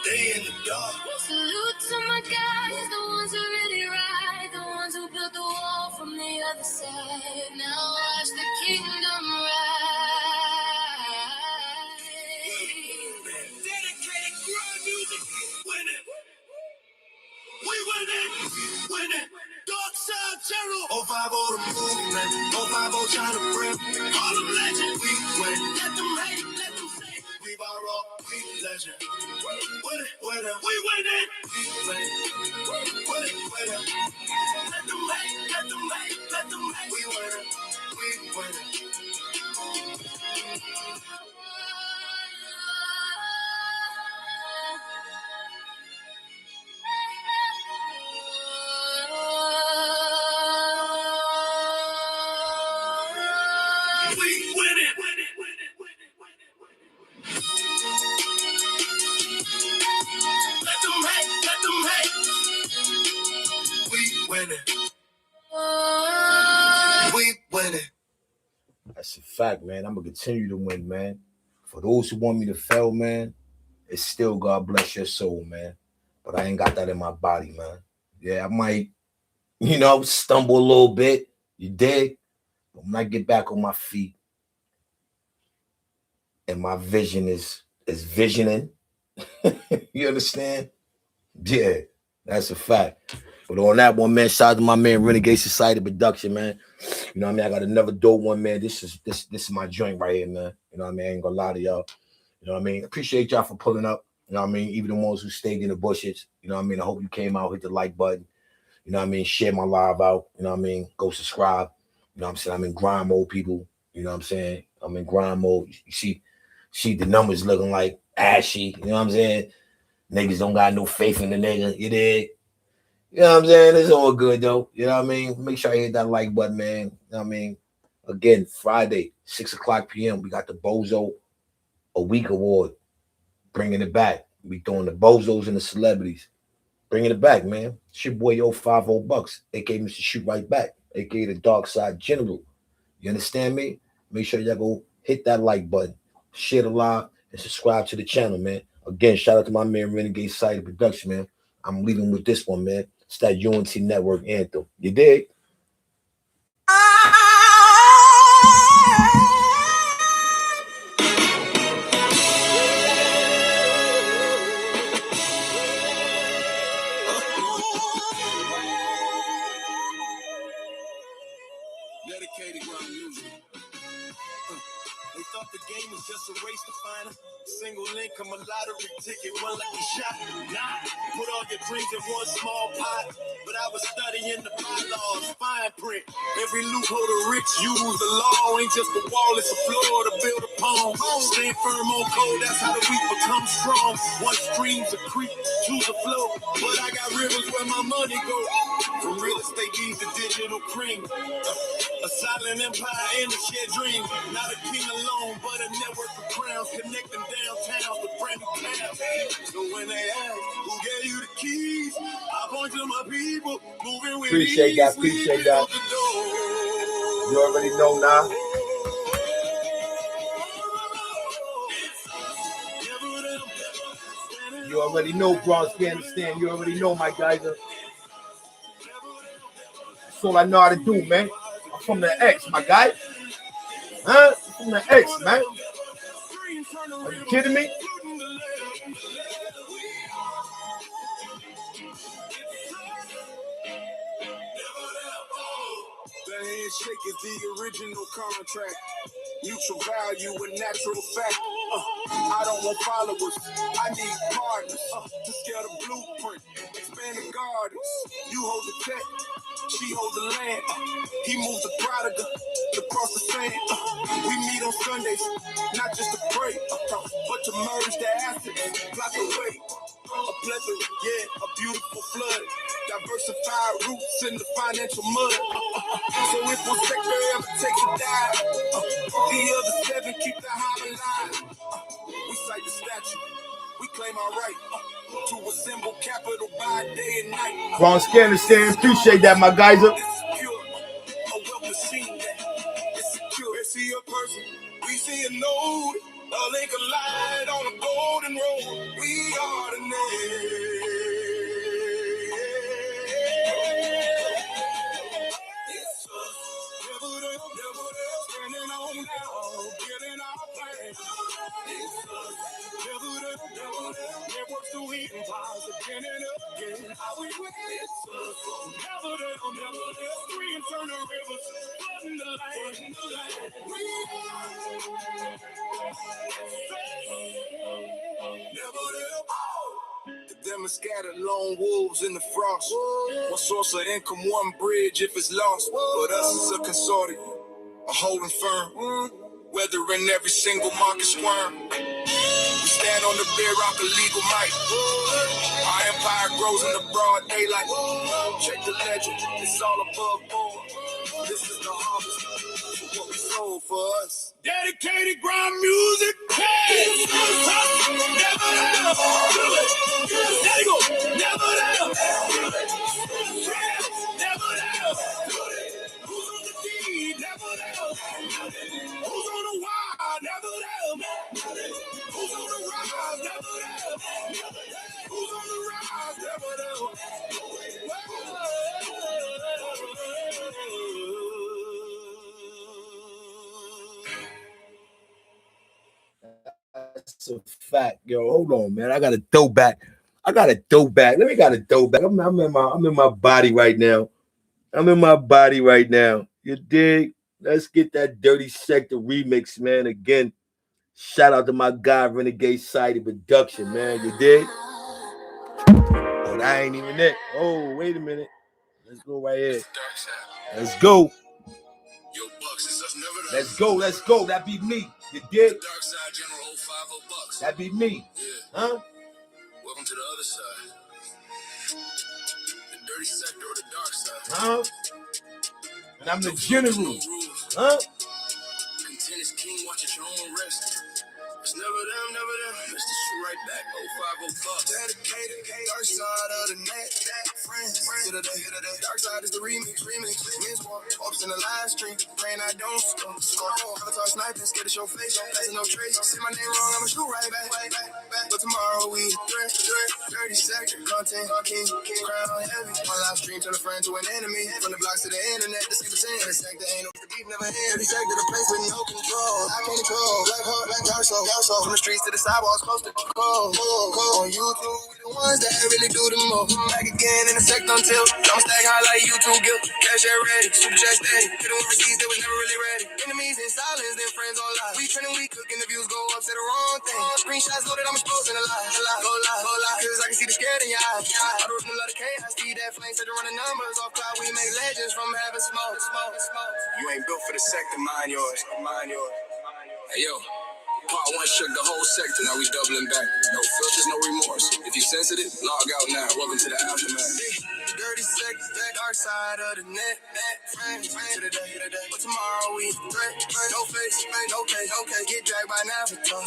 B: They in the dark. Salute to my guys, the ones who really ride, the ones who built the wall from the other side. Now watch the kingdom rise. Dedicated grind music, winning. We winning. Dark side terror. 050 the movement. 050 trying to rip. All them legends. We win. Let them hate, let them say. We borrow, we legend. Win it. We winning. We win. Win it. Let them hate. We winning.
A: That's a fact, man. I'm gonna continue to win, man. For those who want me to fail, man, it's still God bless your soul, man. But I ain't got that in my body, man. Yeah, I might, stumble a little bit. You dig? But when I get back on my feet and my vision is visioning, you understand? Yeah, that's a fact. But on that one, man, shout out to my man Renegade Society Production, man. You know what I mean? I got another dope one, man. This is my joint right here, man. You know what I mean? I ain't gonna lie to y'all. You know what I mean? Appreciate y'all for pulling up. You know what I mean? Even the ones who stayed in the bushes. You know what I mean? I hope you came out, hit the like button. You know what I mean? Share my live out. You know what I mean? Go subscribe. You know what I'm saying? I'm in grind mode, people. You know what I'm saying? I'm in grind mode. You see the numbers looking like ashy. You know what I'm saying? Niggas don't got no faith in the nigga. You dig? You know what I'm saying? It's all good, though. You know what I mean? Make sure you hit that like button, man. You know what I mean? Again, Friday, 6 o'clock p.m., we got the Bozo a Week Award. Bringing it back. We throwing the Bozos and the celebrities. Bringing it back, man. It's your boy, 050 Bucks, a.k.a. Mr. Shoot Right Back, a.k.a. the Dark Side General. You understand me? Make sure y'all go hit that like button, share the live, and subscribe to the channel, man. Again, shout out to my man Renegade Society Production, man. I'm leaving with this one, man. It's that UNT Network anthem. You dig?
B: Dedicated grind music. They thought the game was just a race to find a single link, a lottery ticket, one lucky shot. Nah, put all your dreams in one small pot. But I was studying the bylaws, fine print. Every loophole the rich use, the law ain't just a wall, it's a floor to build upon. Stand firm on code, that's how the weak become strong. One stream's a creek, two's a flow. But I got rivers where my money go. From real estate deeds to digital cream. A silent empire and a shared dream. Not a king alone, but a network of crowns. Connecting downtowns with brand new towns. So when they ask, who gave you the keys? I point to my people, moving with
A: Appreciate that, appreciate that. You already know now. You already know, Bronx, you understand. You already know, my guys. That's all I know how to do, man. I'm from the X, my guy. Huh? I'm from the X, man. Are you kidding me?
B: The handshake is the original contract. Mutual value and natural fact. I don't want followers. I need partners to scale the blueprint, expand the gardens. You hold the tech, she hold the land. He moves the prodigal across the sand. We meet on Sundays, not just to pray, but to merge the assets, block away. A plethora, yeah, a beautiful flood. Diversified roots in the financial mud. So if one sector ever takes a dive, the other seven keep the hive alive. We cite the statue. We claim our right to assemble capital by day and night.
A: Bronx, understand. Appreciate that, my guys.
B: This is pure. A wealth machine that is secure. We see a person. We see a node. A link of light on a golden road. We are the name. It's us. Never them, standing on now, getting our plan. It's us. Never them, networks to eating pies again and again. How we win? It's us. Never them, three internal rivers, flooding the land. We never them. To them are scattered lone wolves in the frost. One source of income, one bridge if it's lost. But us is a consortium, a holding firm, weathering every single market squirm. We stand on the bedrock of legal might. Our empire grows in the broad daylight. Check the legend, it's all above board. This is the harvest, what we sold for us. Dedicated grind music. Hey! Never let up. There you go. Never let up. Never let up. Who's on the deed? Never let up. Who's on the wild? Never let up. Who's on the rise? Never let up. Who's on the rise? Never let up.
A: That's a fact, yo. Hold on, man. I got a throwback. Let me got a throwback. I'm in my body right now. You dig? Let's get that Dirty Sector remix, man. Again, shout out to my guy Renegade Society Production, man. You dig? Oh, that ain't even it. Oh, wait a minute. Let's go right here. Let's go. Let's go. That be me. You dig?
B: Dark side, General 050BUCKS.
A: That be me.
B: Yeah.
A: Huh?
B: Welcome to the other side. The dirty sector or the dark side.
A: Huh? And I'm the general. Huh?
B: Content is king, watch at your own rest. It's never them. It's the shoot right back. 050BUCKS. Dedicated, dark side of the net. Friends, to the day. Dark side is the remix. Men's war, ups in the live stream. Praying I don't score. Avatar sniping, scared to show face. Passing no trace. Say my name wrong, I'ma shoot right back. But tomorrow we threat. Dirty sector, content, king, crown heavy. One live stream, turn a friend to an enemy. From the blocks to the internet, the same percent. The sector ain't no beef, never end. Dirty sector, the place with no control. I can't control. Black heart, black dark soul. From the streets to the sidewalks, close to cold. On YouTube, we the ones that really do the most. Back again in the sector until I'm stack high like YouTube guilt. Cash out ready, super chat steady. Hit them with receipts, they was never really ready. Enemies in silence, then friends on live. We trending, we cooking, the views go up, say the wrong thing. Screenshots loaded, I'm exposing a lie. Go live, cause I can see the scared in your eyes. I do a lot of chaos, see that flame, said to run the numbers off cloud. We make legends from having smoke. You ain't built for the sector, mind yours. Hey yo. Part one shook the whole sector, now we doubling back. No filters, no remorse. If you sensitive, log out now. Welcome to the aftermath. Dirty sector, that dark side of the net. Friends to the day. But tomorrow we threat. No face, no case. Get dragged by an avatar.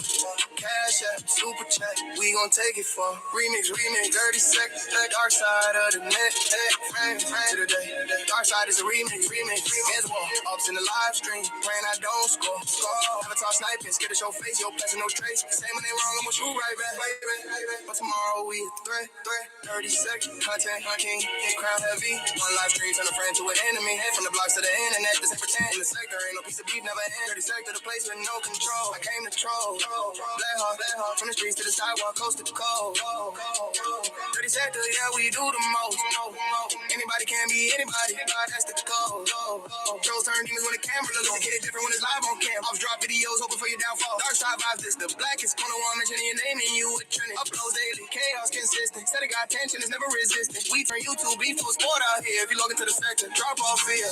B: Cash app, super chat. We gon' take it for remix. Dirty sector, that dark side of the net. Friends to the day. Dark side is a remix. Men's war, ups in the live stream. Praying I don't score. Avatar sniping, scared to show face. Yo, passing no trace. Say my name wrong, I'ma shoot right back. But tomorrow we threat. 30 seconds, content, king, crown heavy. One live stream, turn a friend to an enemy. From the blocks to the internet, this ain't pretend. In the sector, ain't no piece of beef, never end. 30 sector, the place with no control. I came to troll. Black heart, from the streets to the sidewalk, coast to the coast. 30 sector, yeah, we do the most. Anybody can be anybody. That's the code. Trolls turn demons when the camera look. Get it different when it's live on cam. Ops drop videos, hoping for your downfall. Dark side vibes, this the blackest corner one mentioning your name and you a trending. Uploads daily, chaos consistent. Said it got tension, it's never resistant. We turn YouTube beef to a sport out here. If you log into the sector, drop off fear.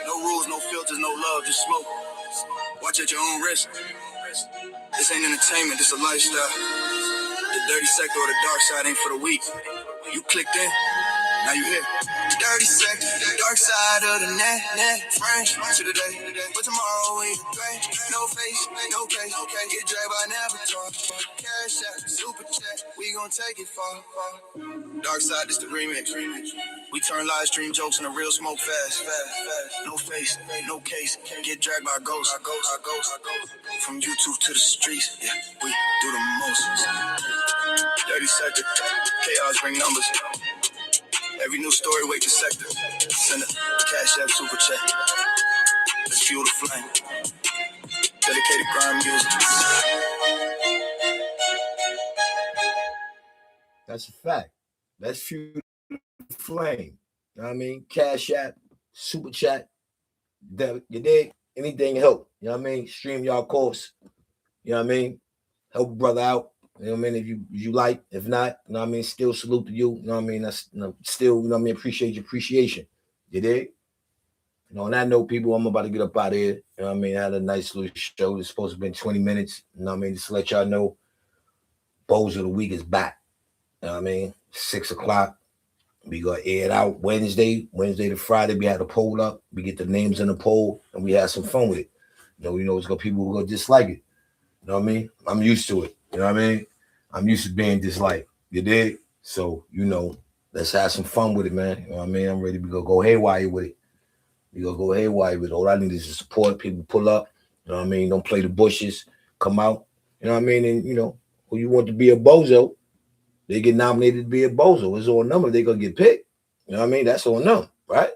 B: No rules, no filters, no love, just smoke. Watch at your own risk. This ain't entertainment, this a lifestyle. The dirty sector or the dark side ain't for the weak. You clicked in, now you here. 30 seconds, dark side of the net, French to the day, but tomorrow we gray. No face, no case, get dragged by Navitor. Cash out, super chat, we gon' take it far. Dark side is the remix. We turn live stream jokes into real smoke fast. No face, no case, get dragged by ghosts. From YouTube to the streets, yeah, we do the most. 30 seconds, chaos bring numbers. Every new story, wake the sector. Send a cash app super chat. Let's fuel the flame. Dedicated grind music.
A: That's a fact. Let's fuel the flame. You know what I mean? Cash app, super chat, you dig? Anything help. You know what I mean? Stream y'all course. You know what I mean? Help a brother out. You know what I mean? If you like, if not, you know what I mean? Still salute to you. You know what I mean? That's still, you know what I mean? Appreciate your appreciation. You dig? You know, on that note, people, I'm about to get up out of here. You know what I mean? I had a nice little show. It's supposed to be 20 minutes. You know what I mean? Just to let y'all know, Bowls of the Week is back. You know what I mean? 6 o'clock. We gonna air it out Wednesday to Friday. We had a poll up. We get the names in the poll, and we had some fun with it. You know, it's got people who gonna dislike it. You know what I mean? I'm used to it. You know what I mean? I'm used to being disliked. You dig? So, you know, let's have some fun with it, man. You know what I mean? I'm ready to go haywire with it. We gonna go haywire with it. All I need is support. People pull up. You know what I mean? Don't play the bushes. Come out. You know what I mean? And, you know, who you want to be a bozo, they get nominated to be a bozo. It's on them if they gonna get picked. You know what I mean? That's on them, right?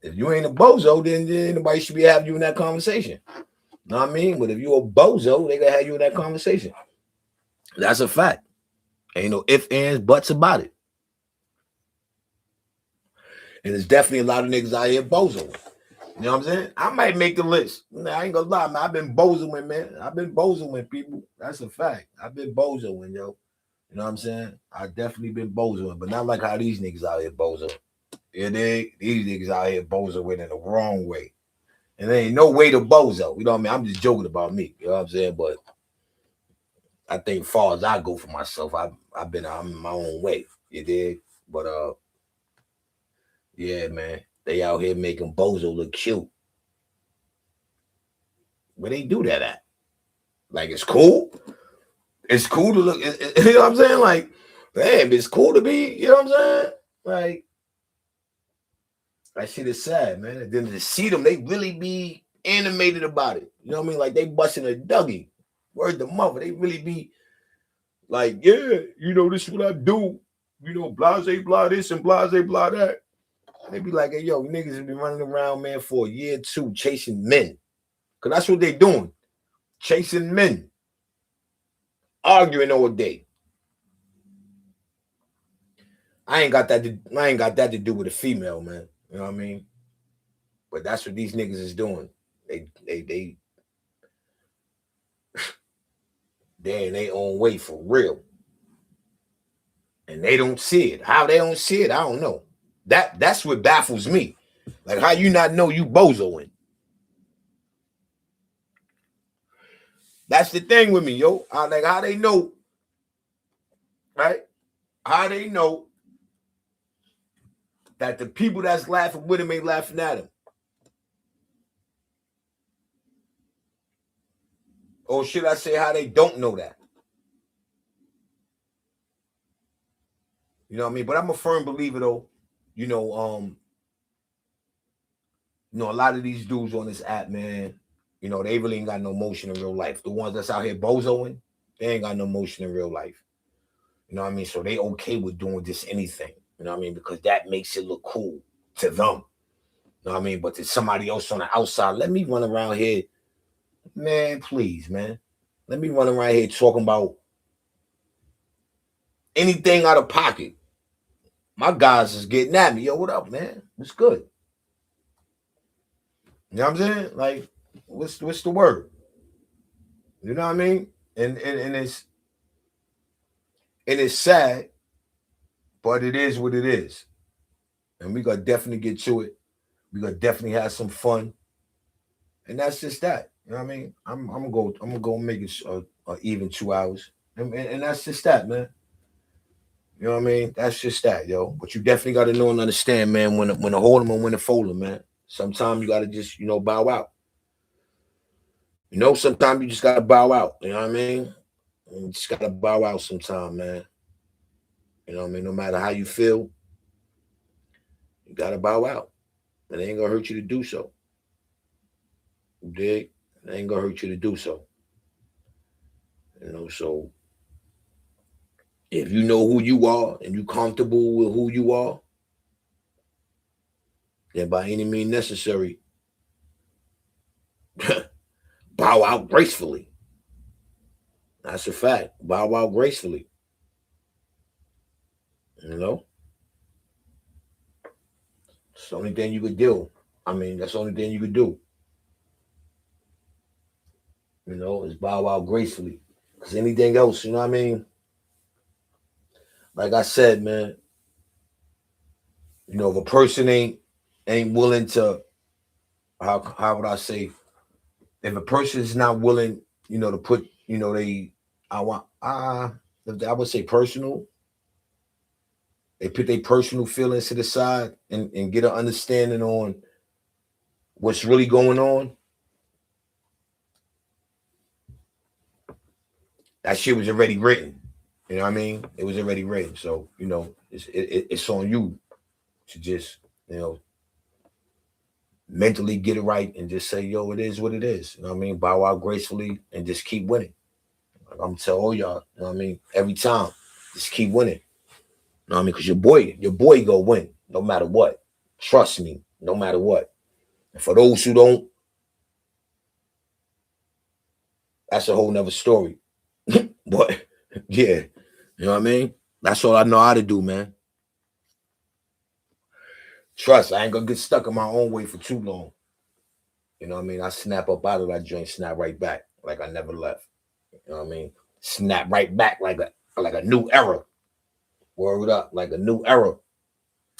A: If you ain't a bozo, then nobody should be having you in that conversation. You know what I mean? But if you a bozo, they gonna have you in that conversation. That's a fact. Ain't no ifs, ands, buts about it. And there's definitely a lot of niggas out here bozoing. You know what I'm saying? I might make the list. I ain't gonna lie, man. I've been bozoing, man. I've been bozoing, people. That's a fact. I've been bozoing, yo. You know what I'm saying? I definitely been bozoing, but not like how these niggas out here bozo. Yeah, these niggas out here bozoing in the wrong way. And there ain't no way to bozo. You know what I mean? I'm just joking about me. You know what I'm saying? But I think far as I go for myself, I'm in my own way. You dig? But yeah, man. They out here making bozo look cute. Where they do that at? Like, it's cool. It's cool to look. You know what I'm saying? Like, damn, it's cool to be. You know what I'm saying? Like, that shit is sad, man. And then to see them, they really be animated about it. You know what I mean? Like, they busting a Dougie. Word the mother. They really be like, yeah, you know, this is what I do. You know, blase, blah this and blase, blah that. And they be like, hey, yo, niggas have been running around, man, for a year or two chasing men. Because that's what they doing. Chasing men. Arguing all day. I ain't got that to do with a female, man. You know what I mean? But that's what these niggas is doing. They're in their own way for real. And they don't see it. How they don't see it, I don't know. That's what baffles me. Like, how you not know you bozoing? That's the thing with me, yo. Like, how they know, right? How they know that the people that's laughing with him ain't laughing at him? Or should I say how they don't know that? You know what I mean? But I'm a firm believer, though. You know, a lot of these dudes on this app, man, you know, they really ain't got no motion in real life. The ones that's out here bozoing, they ain't got no motion in real life. You know what I mean? So they okay with doing just anything. You know what I mean? Because that makes it look cool to them. You know what I mean? But to somebody else on the outside, let me run around here. Man, please, man. Let me run around here talking about anything out of pocket. My guys is getting at me. Yo, what up, man? What's good? You know what I'm saying? Like, what's the word? You know what I mean? And it's sad, but it is what it is. And we gonna definitely get to it. We gonna definitely have some fun. And that's just that. You know what I mean? I'm gonna go make it a even 2 hours. And that's just that, man. You know what I mean? That's just that, yo. But you definitely got to know and understand, man, when to hold them and when to fold them, man. Sometimes you got to just, bow out. Sometimes you just got to bow out. You know what I mean? You just got to bow out sometime, man. You know what I mean? No matter how you feel, you got to bow out. It ain't going to hurt you to do so. You dig? It ain't going to hurt you to do so. So if you know who you are and you comfortable with who you are, then by any means necessary, bow out gracefully. That's a fact. Bow out gracefully. You know? It's the only thing you could do. I mean, that's the only thing you could do. Is bow out gracefully. Because anything else, you know what I mean? Like I said, man, if a person ain't willing to, how would I say, if a person is not willing, to put, I would say personal. They put their personal feelings to the side and get an understanding on what's really going on. That shit was already written. You know what I mean? It was already written. So, it's on you to just, mentally get it right and just say, yo, it is what it is. You know what I mean? Bow out gracefully and just keep winning. Like I'm gonna tell all y'all, you know what I mean? Every time, just keep winning. You know what I mean? Because your boy go win no matter what. Trust me, no matter what. And for those who don't, that's a whole nother story. But yeah, you know what I mean? That's all I know how to do, man. Trust, I ain't gonna get stuck in my own way for too long. You know what I mean? I snap up out of that joint, snap right back like I never left. You know what I mean? Snap right back like a new era. Word up, like a new era.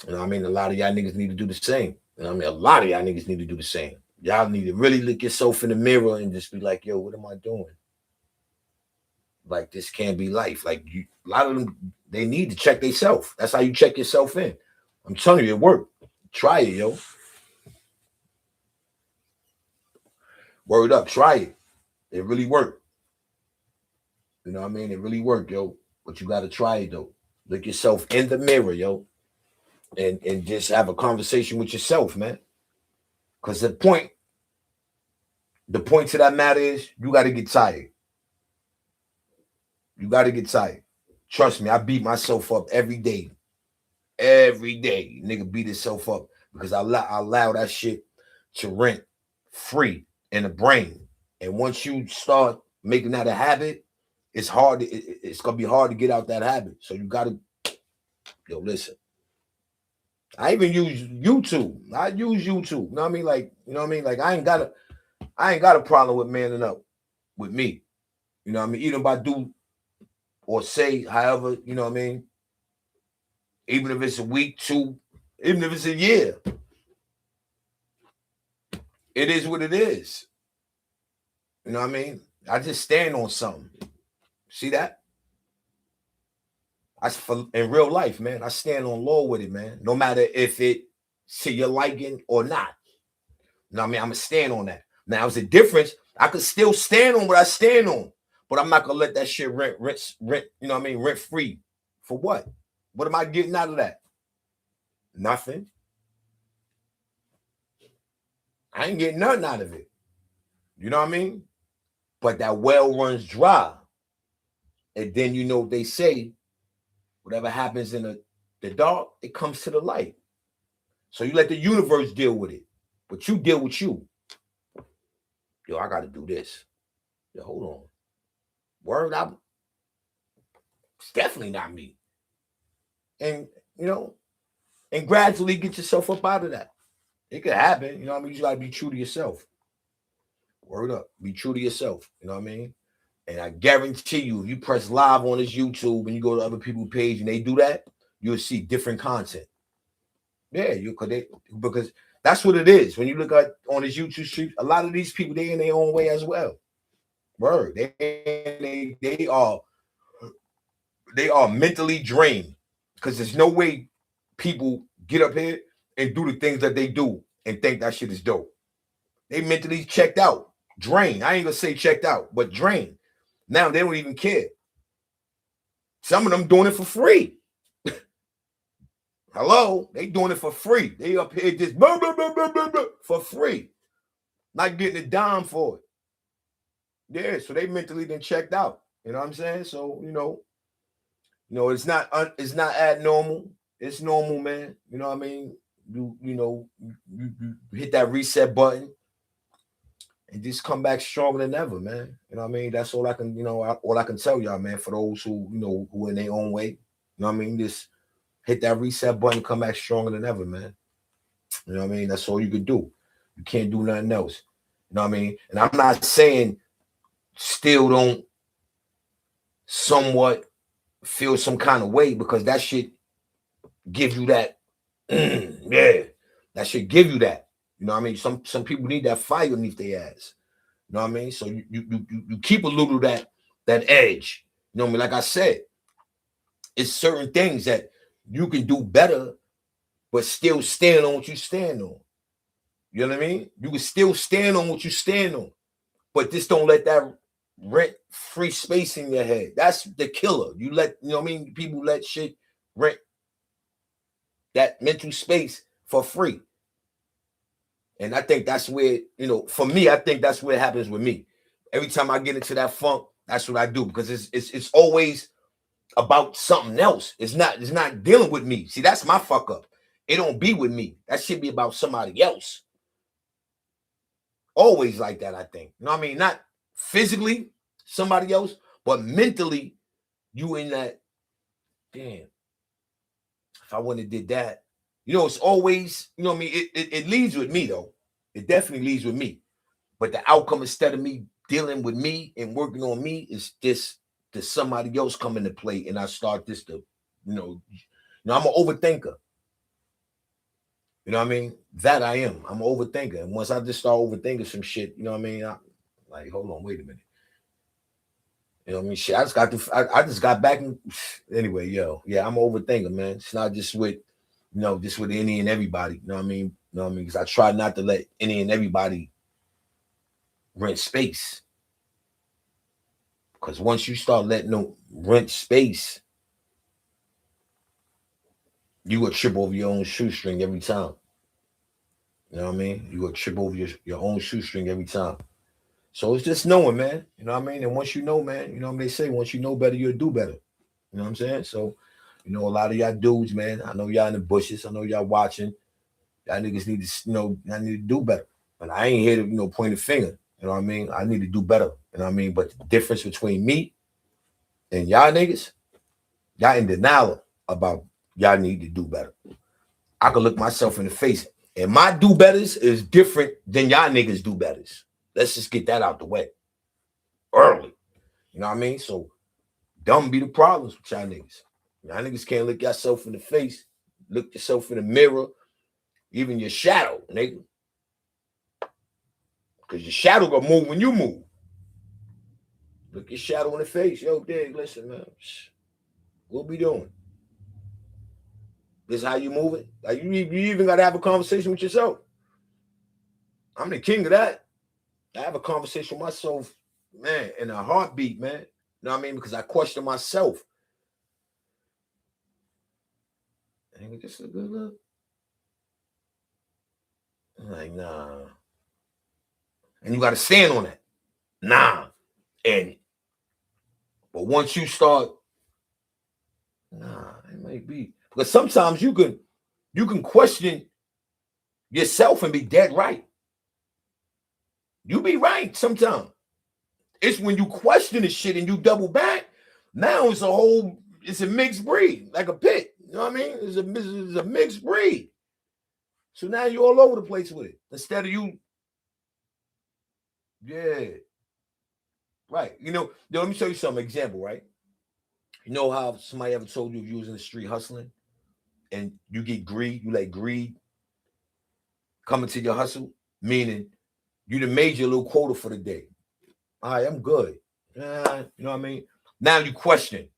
A: You know what I mean? A lot of y'all niggas need to do the same. You know what I mean? A lot of y'all niggas need to do the same. Y'all need to really look yourself in the mirror and just be like, yo, what am I doing? Like, this can't be life. Like, a lot of them, they need to check themselves. That's how you check yourself in. I'm telling you, it worked. Try it, yo. Word up, try it. It really worked. You know what I mean? It really worked, yo. But you got to try it, though. Look yourself in the mirror, yo. And just have a conversation with yourself, man. Because the point to that matter is you got to get tired. You got to get tired. Trust me, I beat myself up every day. Every day. Nigga beat himself up because I allow that shit to rent free in the brain. And once you start making that a habit, it's hard. It's going to be hard to get out that habit. So you got to, listen. I even use YouTube. I use YouTube. You know what I mean? Like, you know what I mean? Like, I ain't got a problem with manning up with me. You know what I mean? Even if I do or say, however, you know what I mean? Even if it's a week, two, even if it's a year. It is what it is. You know what I mean? I just stand on something. See that? In real life, man. I stand on law with it, man. No matter if it to your liking or not. You know what I mean? I'm gonna stand on that. Now, it's a difference. I could still stand on what I stand on, but I'm not gonna let that shit rent, you know what I mean, rent free. For what? What am I getting out of that? Nothing. I ain't getting nothing out of it. You know what I mean? But that well runs dry. And then you know what they say, whatever happens in the dark, it comes to the light. So you let the universe deal with it. But you deal with you. Yo, I gotta do this. Yo, hold on. Word up. It's definitely not me. And and gradually get yourself up out of that. It could happen. You know what I mean? You just gotta be true to yourself. Word up. Be true to yourself. You know what I mean? And I guarantee you, if you press live on this YouTube and you go to other people's page and they do that, you'll see different content. Yeah, because that's what it is. When you look at on this YouTube street, a lot of these people, they in their own way as well. Word. They are mentally drained. Because there's no way people get up here and do the things that they do and think that shit is dope. They mentally checked out, drained. I ain't gonna say checked out, but drained. Now they don't even care. Some of them doing it for free. Hello, they doing it for free. They up here just blah, blah, blah, blah, blah, blah, for free, not getting a dime for it. Yeah, so they mentally then checked out. You know what I'm saying? So it's not abnormal. It's normal, man. You know what I mean? You hit that reset button and just come back stronger than ever, man. You know what I mean? That's all I can, all I can tell y'all, man. For those who who in their own way, you know what I mean? Just hit that reset button, come back stronger than ever, man. You know what I mean? That's all you can do. You can't do nothing else. You know what I mean? And I'm not saying still don't somewhat feel some kind of way, because that shit give you that, yeah, that should give you that. You know what I mean? Some people need that fire beneath their ass. You know what I mean? So you keep a little that edge. You know what I mean? Like I said, it's certain things that you can do better, but still stand on what you stand on. You know what I mean? You can still stand on what you stand on, but just don't let that rent free space in your head. That's the killer. You know what I mean? People let shit rent that mental space for free. And I think that's where, for me, I think that's where it happens with me. Every time I get into that funk, that's what I do, because it's always about something else. It's not dealing with me. See, that's my fuck up. It don't be with me. That should be about somebody else. Always like that, I think. You know what I mean? Not physically somebody else, but mentally you in that, damn, if I wouldn't have did that. It's always, you know what I mean? It leads with me, though. It definitely leads with me. But the outcome, instead of me dealing with me and working on me, is this to somebody else come into play, and I start this to, I'm an overthinker. You know what I mean? That I am. I'm an overthinker. And once I just start overthinking some shit, you know what I mean? Like, hold on, wait a minute. You know what I mean? Shit, I just got back and anyway, yeah, I'm an overthinker, man. It's not just with, just with any and everybody. You know what I mean? Because I try not to let any and everybody rent space. Because once you start letting them rent space, you will trip over your own shoestring every time. You know what I mean? You will trip over your own shoestring every time. So it's just knowing, man. You know what I mean? And once you know, man, you know what they say, once you know better, you'll do better. You know what I'm saying? So, a lot of y'all dudes, man, I know y'all in the bushes. I know y'all watching. Y'all niggas need to, y'all need to do better. But I ain't here to, point a finger. You know what I mean? I need to do better. You know what I mean? But the difference between me and y'all niggas, y'all in denial about y'all need to do better. I can look myself in the face, and my do betters is different than y'all niggas do betters. Let's just get that out the way early. You know what I mean? So dumb be the problems with y'all niggas. Y'all niggas can't look yourself in the face, look yourself in the mirror, even your shadow, nigga. Because your shadow gonna move when you move. Look your shadow in the face. Yo, Dig, listen, man. What we doing? This is how you move it? Like you even gotta have a conversation with yourself. I'm the king of that. I have a conversation with myself, man, in a heartbeat, man. You know what I mean? Because I question myself. Ain't this a good look? I'm like, nah. And you got to stand on that. Nah. But once you start, nah, it might be. Because sometimes you can question yourself and be dead right. You be right sometimes. It's when you question the shit and you double back. Now it's a mixed breed, like a pit. You know what I mean? It's a mixed breed. So now you're all over the place with it. Instead of you, yeah. Right. Let me show you some example, right? You know how somebody ever told you if you was in the street hustling and you get greed, you let greed come into your hustle, meaning you done made your little quota for the day. All right, I'm good. You know what I mean? Now you question,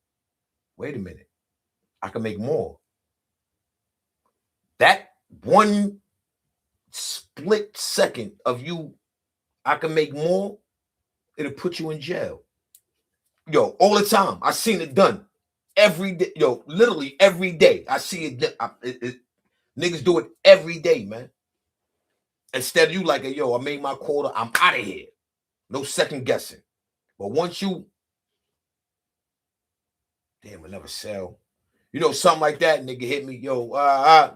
A: wait a minute. I can make more. That one split second of you, I can make more, it'll put you in jail. Yo, all the time. I seen it done. Every day. Yo, literally every day. I see it. Niggas do it every day, man. Instead of you like, yo, I made my quota, I'm out of here. No second guessing. But once you, damn, I never sell. You know, something like that, nigga hit me, yo,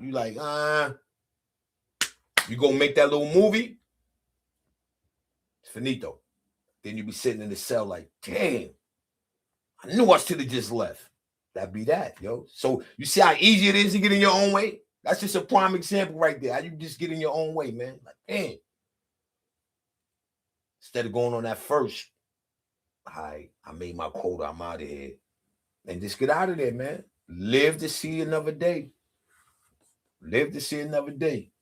A: you like, you gonna make that little movie? It's finito. Then you be sitting in the cell like, damn, I knew I should have just left. That'd be that, yo. So you see how easy it is to get in your own way? That's just a prime example right there. How you just get in your own way, man. Like, damn. Instead of going on that first, I made my quota, I'm out of here. And just get out of there, man. Live to see another day. Live to see another day.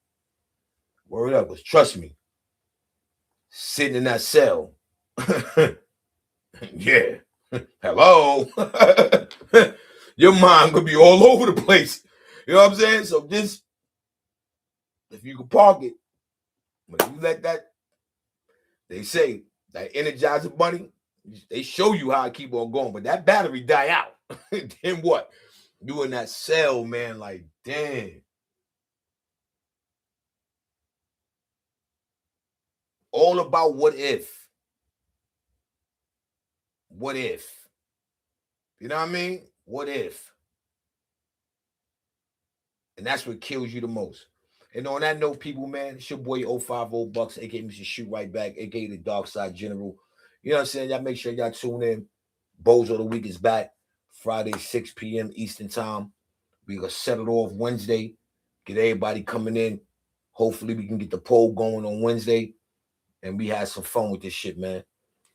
A: Word up, because trust me, sitting in that cell, yeah, hello, your mind could be all over the place. You know what I'm saying? So just, if you can park it, when you let that, they say, that Energizer Bunny, they show you how to keep on going, but that battery die out. Then what? You in that cell, man, like, damn. All about what if. What if? You know what I mean? What if? And that's what kills you the most. And on that note, people, man, it's your boy 050 Bucks, aka Mr. Shoot Right Back, aka the Dark Side General. You know what I'm saying? Y'all make sure y'all tune in. Bozo of the Week is back Friday, 6 p.m. Eastern Time. We're going to set it off Wednesday. Get everybody coming in. Hopefully, we can get the poll going on Wednesday. And we had some fun with this shit, man.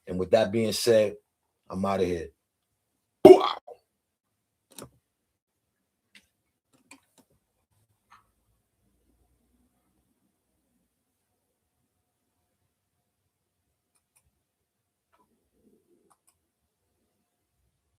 A: And with that being said, I'm out of here.